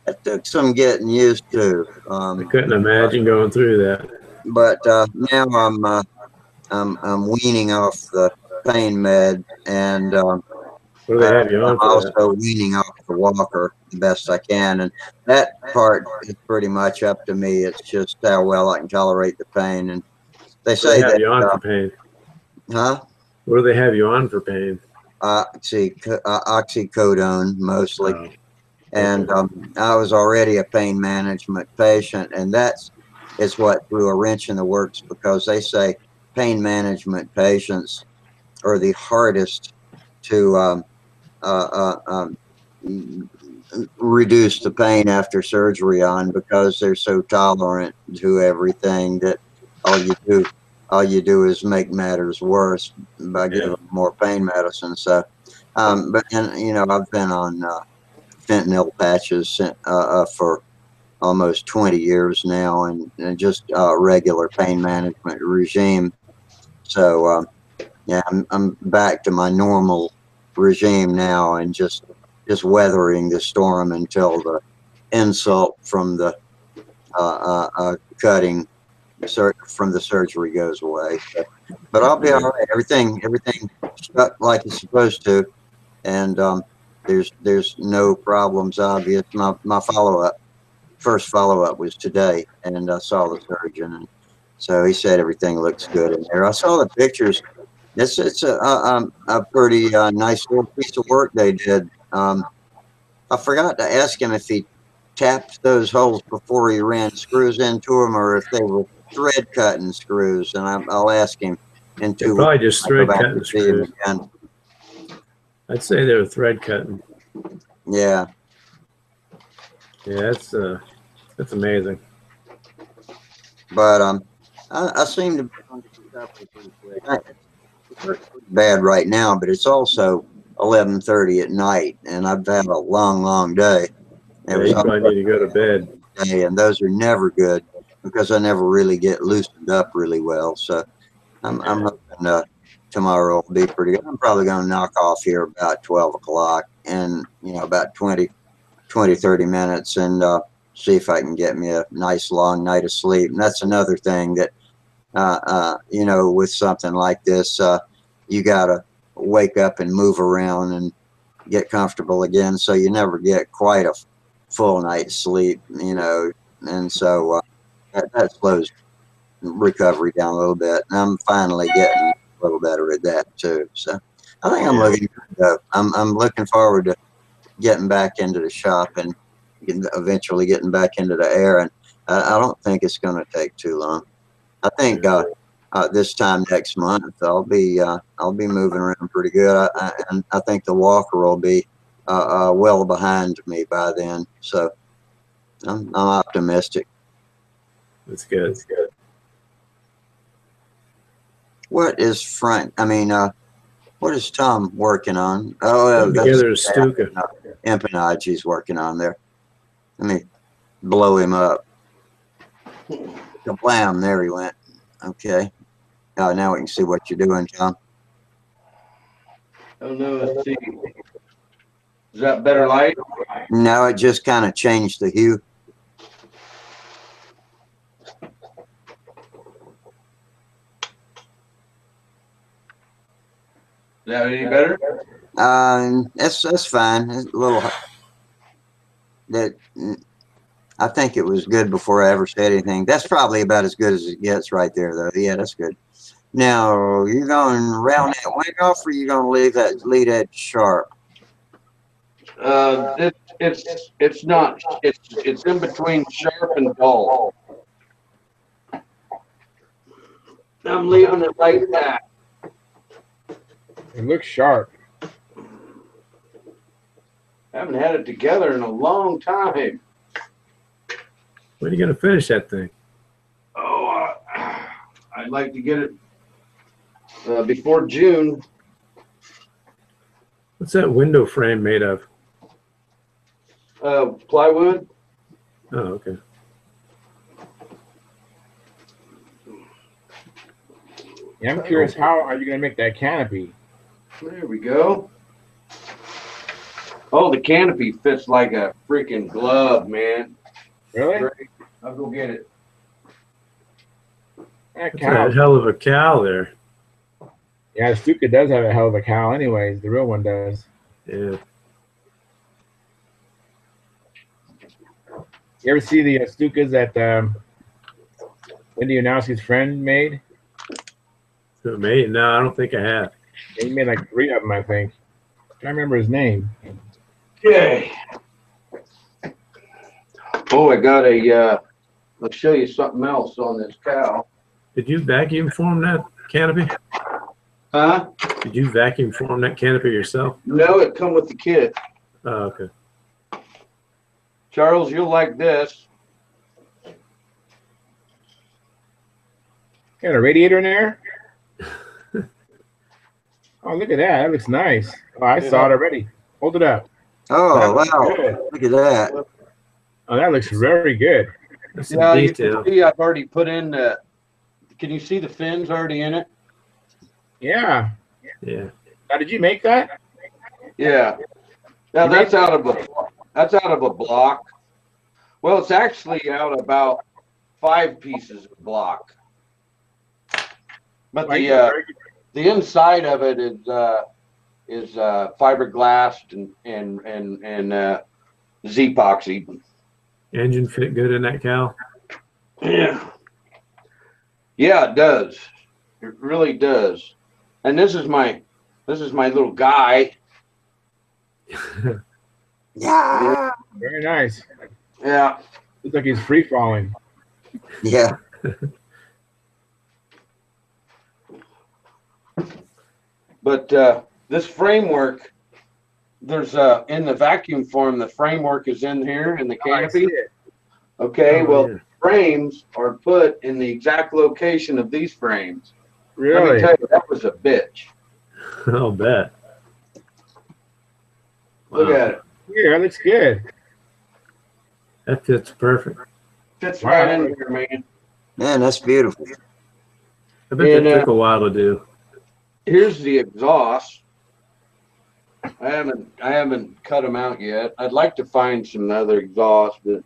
it took some getting used to. I couldn't imagine going through that. But now I'm weaning off the pain med, and What do they have you on I'm for that? also weaning off the walker the best I can, and that part is pretty much up to me. It's just how well I can tolerate the pain. And they What do they say have that, you on for pain? huh? What do they have you on for pain? Oxycodone mostly. Oh, And okay. I was already a pain management patient, and is what threw a wrench in the works, because they say pain management patients are the hardest to uh, um, reduce the pain after surgery on, because they're so tolerant to everything that all you do is make matters worse by giving them more pain medicine. So, but and I've been on fentanyl patches for almost 20 years now, and just regular pain management regime. So yeah, I'm back to my normal regime now, and just weathering the storm until the insult from the cutting from the surgery goes away. But I'll be all right. Everything shut like it's supposed to, and there's no problems obvious. My first follow up was today, and I saw the surgeon, and so he said everything looks good in there. I saw the pictures. It's a pretty nice little piece of work they did. I forgot to ask him if he tapped those holes before he ran screws into them, or if they were thread cutting screws. And I'll ask him in They're 2 weeks. probably just I go thread back cutting to see him screws. again. I'd say they're thread cutting. Yeah. Yeah, that's amazing. But I seem to be on the recovery pretty quick. It's pretty bad right now, but it's also 11:30 at night, and I've had a long day. It Yeah, was you probably need to go to bed. day, and those are never good, because I never really get loosened up really well. So I'm hoping tomorrow will be pretty good. I'm probably going to knock off here about 12 o'clock, and about 30 minutes, and see if I can get me a nice long night of sleep. And that's another thing that with something like this, you gotta wake up and move around and get comfortable again, so you never get quite a full night's sleep, and so that slows recovery down a little bit. And I'm finally getting a little better at that too. So I think I'm looking good. I'm looking forward to getting back into the shop and eventually getting back into the air. And I don't think it's going to take too long. I think this time next month I'll be moving around pretty good. And I think the walker will be well behind me by then. So I'm optimistic. That's good. That's good. What is Frank? I mean, what is Tom working on? Oh, that's Together is Stuka. empennage he's working on there. Let me blow him up. Kablam! There he went. Okay. Now we can see what you're doing, Tom. Oh no, let's see. Is that better light? No, it just kind of changed the hue. Is that any better? That's fine. It's a little. That I think it was good before I ever said anything. That's probably about as good as it gets right there, though. Yeah, that's good. Now, you going to round that wing off, or you going to leave that lead edge sharp? It's not. It's in between sharp and dull. I'm leaving it like that. It looks sharp. Haven't had it together in a long time. When are you going to finish that thing? Oh, I'd like to get it before June. What's that window frame made of? Plywood. Oh, okay. Yeah, I'm curious, how are you gonna make that canopy? There we go. Oh, the canopy fits like a freaking glove, man. Really? Great. I'll go get it. That That's a cow. hell of a cow there. Yeah, the Stuka does have a hell of a cow, anyways. The real one does. Yeah. You ever see the Stukas that Wendy Yanowski's friend made? So, mate, no, I don't think I have. Yeah, he made like 3 of them, I think. I can't remember his name. Okay. Oh, I got a, I'll show you something else on this cow. Did you vacuum form that canopy? Huh? Did you vacuum form that canopy yourself? No, it come with the kit. Oh, okay. Charles, you'll like this. Got a radiator in there? Oh, look at that. That looks nice. Oh, I saw it already. Hold it up. Oh, That looks wow. good. Look at that. Oh, that looks very good. That's some Yeah, you detail. can see I've already put in the, can you see the fins already in it? Yeah. Yeah. Now, did you make that? Yeah. Now You that's made- out of a block. Well, it's actually out about 5 pieces of block. But Like, the inside of it is fiberglass and Z-epoxy. Engine fit good in that cow? Yeah. Yeah, it does. It really does. And this is my little guy. Yeah. very nice. Yeah. Looks like he's free falling. Yeah. But this framework, there's in the vacuum form, the framework is in here in the Oh, I see canopy. it. Okay, Oh, well, yeah. frames are put in the exact location of these frames. Let me Really? tell you, that was a bitch. I'll bet. Look Wow. at it. Yeah, that looks good. That fits perfect. Fits Wow. right in here, man. Man, that's beautiful. I bet And, that took a while to do. Here's the exhaust. I haven't cut them out yet. I'd like to find some other exhaust, but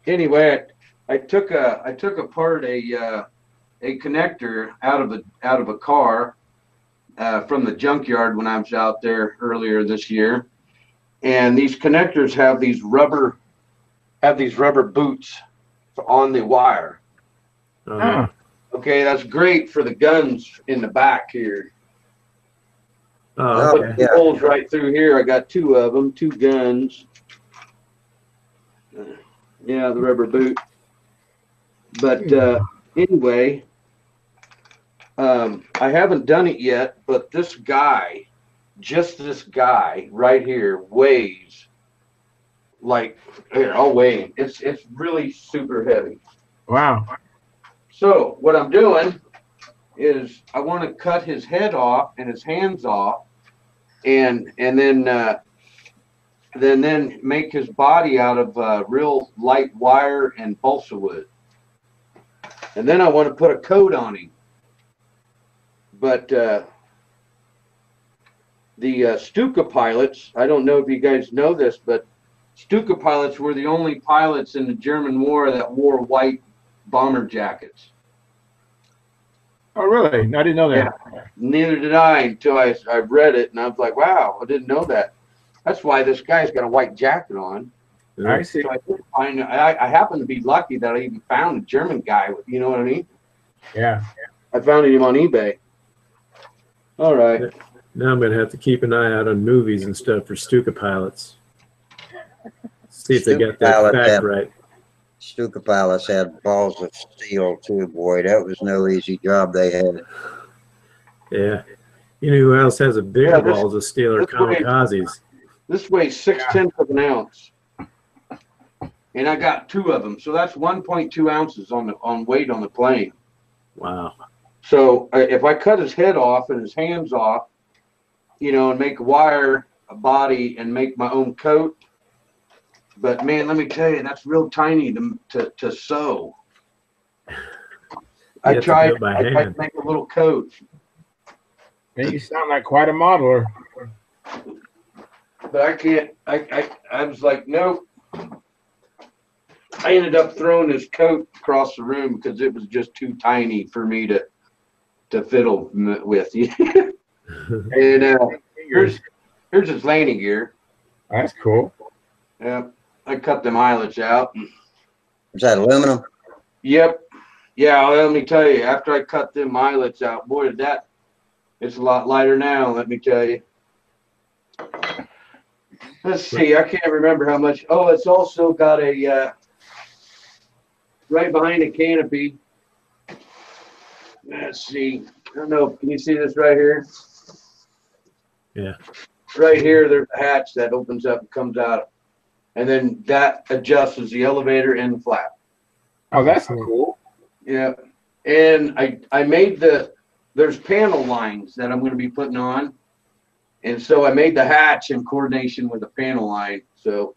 anyway, I took apart a connector out of a car from the junkyard when I was out there earlier this year, and these connectors have these rubber boots on the wire. Oh, Huh. Okay, that's great for the guns in the back here. oh, Put okay. the holes right through here. I got 2 of them, 2 guns. Yeah, the rubber boot. But anyway, I haven't done it yet, but this guy, just this guy right here, weighs like, here, I'll weigh him. It's really super heavy. Wow. So what I'm doing is I want to cut his head off and his hands off, and then make his body out of real light wire and balsa wood. And then I want to put a coat on him. But the Stuka pilots, I don't know if you guys know this, but Stuka pilots were the only pilots in the German war that wore white bomber jackets. Oh, really? No, I didn't know that. Neither did I until I read it, and I was like, wow, I didn't know that. That's why this guy's got a white jacket on. I see. So I happen to be lucky that I even found a German guy with, you know what I mean? Yeah. I found him on eBay. All right. Now I'm going to have to keep an eye out on movies and stuff for Stuka pilots. See if they got that Stuka fact pilot, right. Stuka pilots had balls of steel too, boy. That was no easy job they had. Yeah. You know who else has a bigger Yeah, this- balls of steel or this way- kamikazes? This weighs 6/10 of an ounce. And I got 2 of them. So that's 1.2 ounces on weight on the plane. Wow. So if I cut his head off and his hands off, you know, and make a wire, a body, and make my own coat. But man, let me tell you, that's real tiny to sew. I have to tried, do it by I tried hand. to make a little coat, Man, you sound like quite a modeler. but I can't, I was like, nope. I ended up throwing this coat across the room because it was just too tiny for me to fiddle with. And here's his landing gear. That's cool. Yeah, I cut the mileage out. Is that aluminum? Yep. Yeah, well, let me tell you, after I cut them eyelets out, boy, it's a lot lighter now, let me tell you. Let's see, I can't remember how much. Oh, it's also got a, right behind the canopy. Let's see. I don't know, can you see this right here? Yeah. Right here, there's a hatch that opens up and comes out. And then that adjusts the elevator and the flap. Oh, that's cool. Yeah, and I made there's panel lines that I'm going to be putting on, and so I made the hatch in coordination with the panel line. So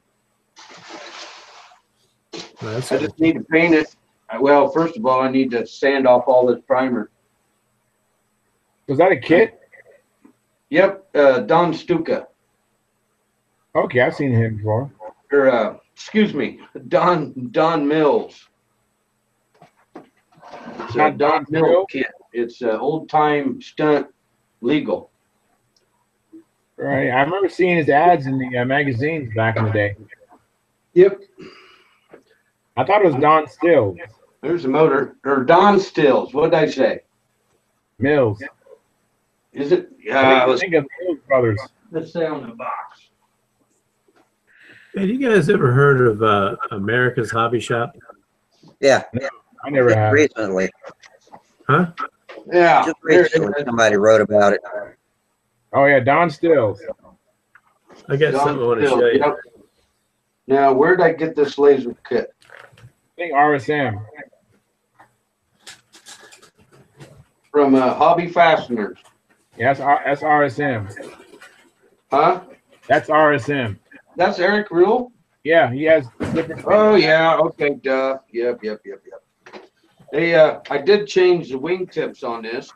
That's I just need to paint it. Well, first of all, I need to sand off all this primer. Was that a kit? Yep, Don Stuka, Okay, I've seen him before. or excuse me, Don Mills. It's a Not Don Don Mills Mills? kit. It's old time stunt legal. Right. I remember seeing his ads in the magazines back in the day. Yep. I thought it was Don Stills. There's a motor, or Don Stills. What did I say? Mills. Is it? I think of Mills Brothers. Let's say on the box. Hey, you guys ever heard of America's Hobby Shop? Yeah. I never Just have. recently. Huh? Yeah. Just recently somebody wrote about it. Oh yeah, Don Stills. I got something I want to show you. Yep. Now, where did I get this laser kit? I think RSM. From Hobby Fasteners. Yeah, that's RSM. Huh? That's RSM. That's Eric Rule? Yeah, he has different. Oh, yeah. Okay, duh. Yep. Hey, I did change the wingtips on this.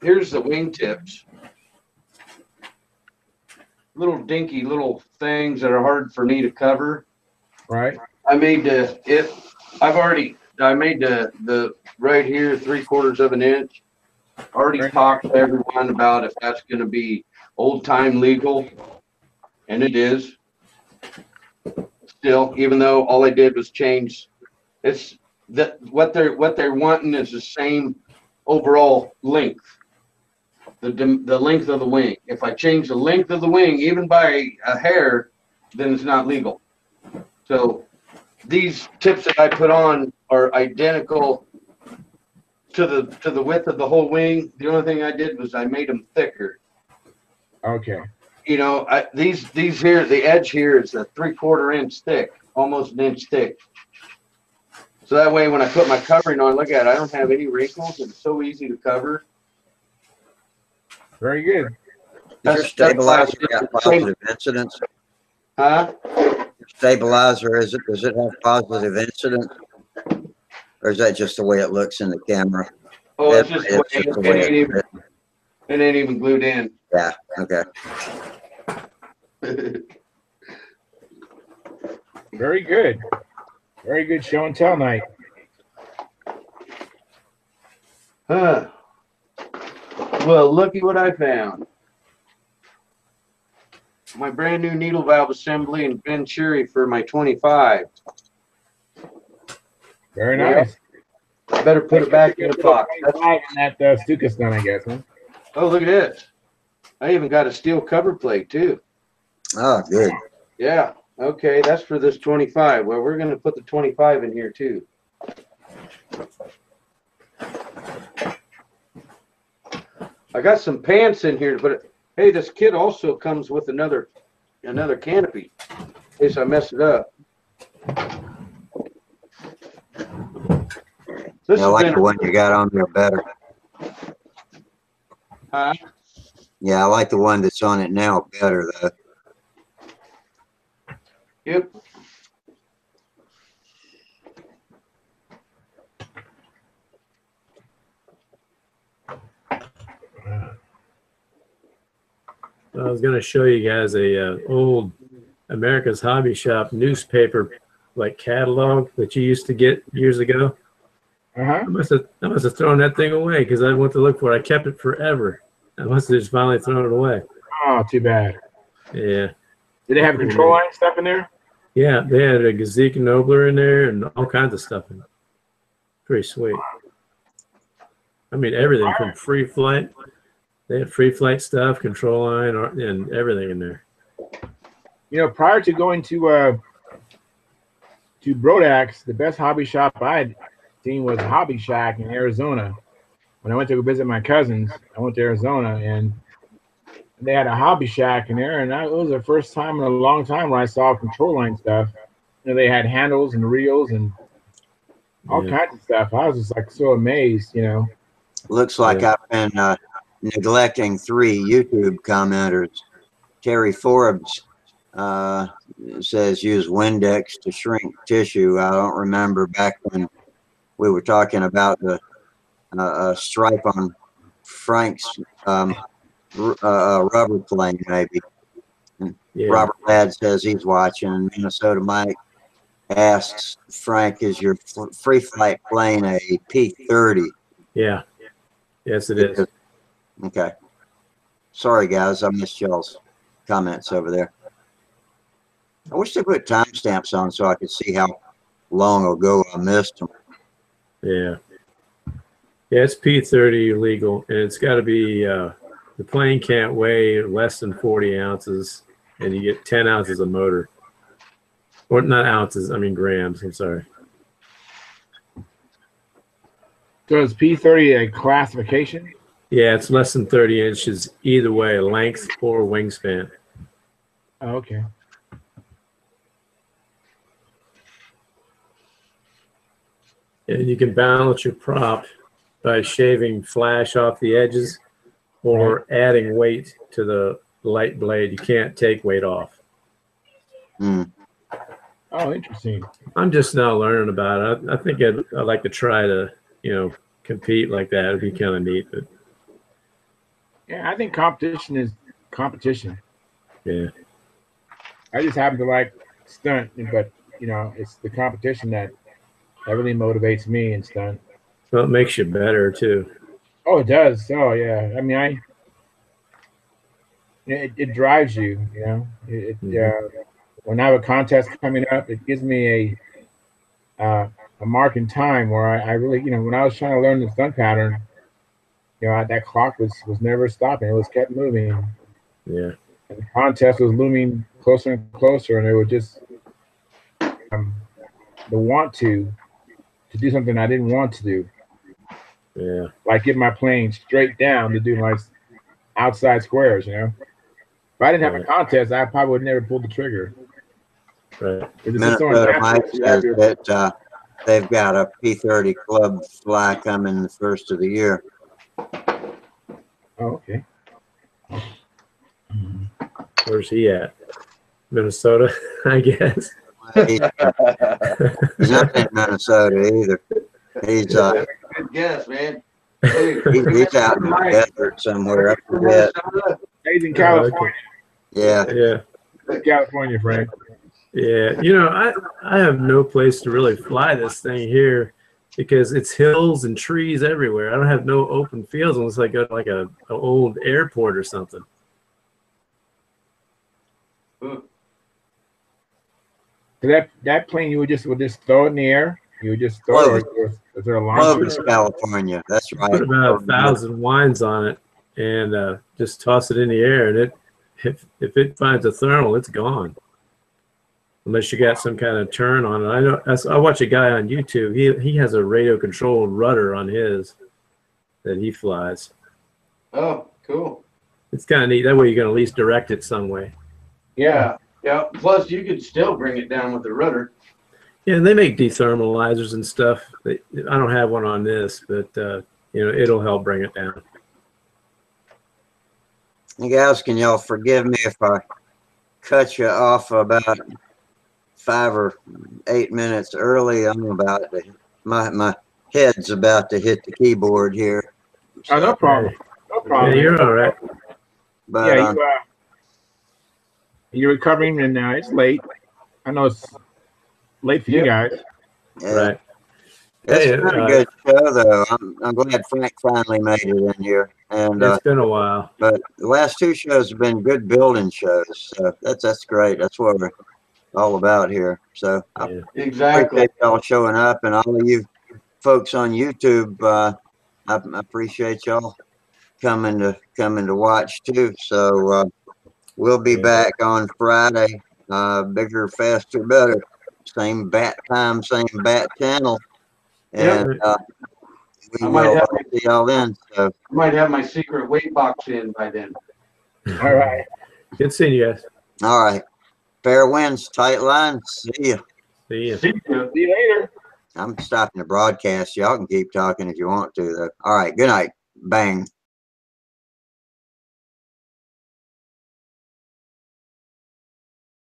Here's the wingtips. Little dinky little things that are hard for me to cover. Right. I made I made the right here 3/4 of an inch. Already talked to everyone about if that's going to be old time legal, and it is. Still, even though all I did was change, it's that what they're wanting is the same overall length. The length of the wing. If I change the length of the wing, even by a hair, then it's not legal. So these tips that I put on are identical to the width of the whole wing. The only thing I did was I made them thicker. Okay. You know, these here, the edge here is a 3/4 inch thick, almost an inch thick. So that way when I put my covering on, look at it, I don't have any wrinkles. It's so easy to cover. Very good. Does your stabilizer got positive incidents? Huh? Your stabilizer, does it have positive incidents? Or is that just the way it looks in the camera? Oh, it's just It's just the way it ain't even glued in. Yeah, okay. Very good. Very good show and tell night. Huh. Well, looky what I found. My brand new needle valve assembly and venturi for my 25. Very nice. I better put it back in the box. On that Stuka stunt, I guess, huh? Oh, look at this. I even got a steel cover plate too. Oh, good. Yeah. Okay, that's for this 25. Well, we're going to put the 25 in here too. I got some pants in here, but hey, this kit also comes with another canopy in case I mess it up. This I like the one you got on there better. Yeah, I like the one that's on it now better though. Yep. I was going to show you guys a old America's Hobby Shop newspaper like catalog that you used to get years ago. I must have thrown that thing away because I went to look for it. I kept it forever. I must have just finally thrown it away. Oh, too bad. Yeah. Did they have control line stuff in there? Yeah, they had a Gazika Nobler in there and all kinds of stuff in it. Pretty sweet. I mean, everything from free flight. They had free flight stuff, control line, and everything in there. You know, prior to going to Brodax, the best hobby shop I had seen was Hobby Shack in Arizona. When I went to go visit my cousins, I went to Arizona, and they had a Hobby Shack in there, and it was the first time in a long time where I saw control line stuff. You know, they had handles and reels and all kinds of stuff. I was just like so amazed, you know. Looks like I've been neglecting 3 YouTube commenters. Terry Forbes says use Windex to shrink tissue. I don't remember back when we were talking about the stripe on Frank's rubber plane, maybe. Robert Ladd says he's watching. Minnesota Mike asks, Frank, is your free flight plane a P-30? Yeah. Yes, it is. Okay. Sorry, guys. I missed y'all's comments over there. I wish they put timestamps on so I could see how long ago I missed them. Yeah. Yeah, it's P-30 legal, and it's got to be, the plane can't weigh less than 40 ounces, and you get 10 ounces of motor. Or not ounces, I mean grams, I'm sorry. So is P-30 a classification? Yeah, it's less than 30 inches either way, length or wingspan. Oh, okay. And you can balance your prop by shaving flash off the edges or adding weight to the light blade. You can't take weight off. Oh, interesting. I'm just now learning about it. I think I'd like to try to, compete like that. It'd be kind of neat. But yeah, I think competition is competition. Yeah. I just happen to like stunt, but it's the competition that really motivates me in stunt. Well, it makes you better too. Oh, it does. Oh, yeah. I mean, it drives you. When I have a contest coming up, it gives me a mark in time where I really, when I was trying to learn the stunt pattern, that clock was never stopping. It was kept moving. Yeah. And the contest was looming closer and closer, and it was just the want to do something I didn't want to do. Yeah. Like get my plane straight down to do my outside squares, If I didn't have a contest, I probably would never pull the trigger. Right. Minnesota Mike says that they've got a P-30 club fly coming the first of the year. Oh, okay. Where's he at? Minnesota, I guess. He's not in Minnesota either. He's good guess, man. He's out in the desert somewhere. I forget. He's in California. Yeah. Yeah. California, Frank. Yeah. I have no place to really fly this thing here because it's hills and trees everywhere. I don't have no open fields unless I go to like an old airport or something. So that plane you would just throw it in the air? You would just throw it? Or is there a launcher? Clovis, California. That's right. Put about 1,000 wines on it and just toss it in the air, and if it finds a thermal, it's gone. Unless you got some kind of turn on it. I watch a guy on YouTube. He has a radio controlled rudder on his that he flies. Oh, cool. It's kind of neat. That way you can at least direct it some way. Yeah. Yeah. Plus, you could still bring it down with the rudder. Yeah, and they make dethermalizers and stuff. I don't have one on this, but it'll help bring it down. You guys, can y'all forgive me if I cut you off about 5 or 8 minutes early? I'm about to, my head's about to hit the keyboard here. Oh, no problem. No problem. Yeah, you're all right. But Yeah, you're recovering, and it's late. I know it's late for you guys. yeah, Right. it's Hey, been a good show, though. I'm glad Frank finally made it in here. And it's been a while. but the last two shows have been good building shows. So that's great. That's what we're all about here. So I Yeah. Exactly. appreciate y'all showing up, and all of you folks on YouTube. I appreciate y'all coming to watch too. So we'll be Yeah. back on Friday. Bigger, faster, better. Same bat time, same bat channel, and we I might will have see y'all then. So I might have my secret weight box in by then. All right. Good seeing you guys. all right, fair winds, tight lines. See ya. See you. See you. See you later. I'm stopping the broadcast. Y'all can keep talking if you want to, though. All right, good night. Bang.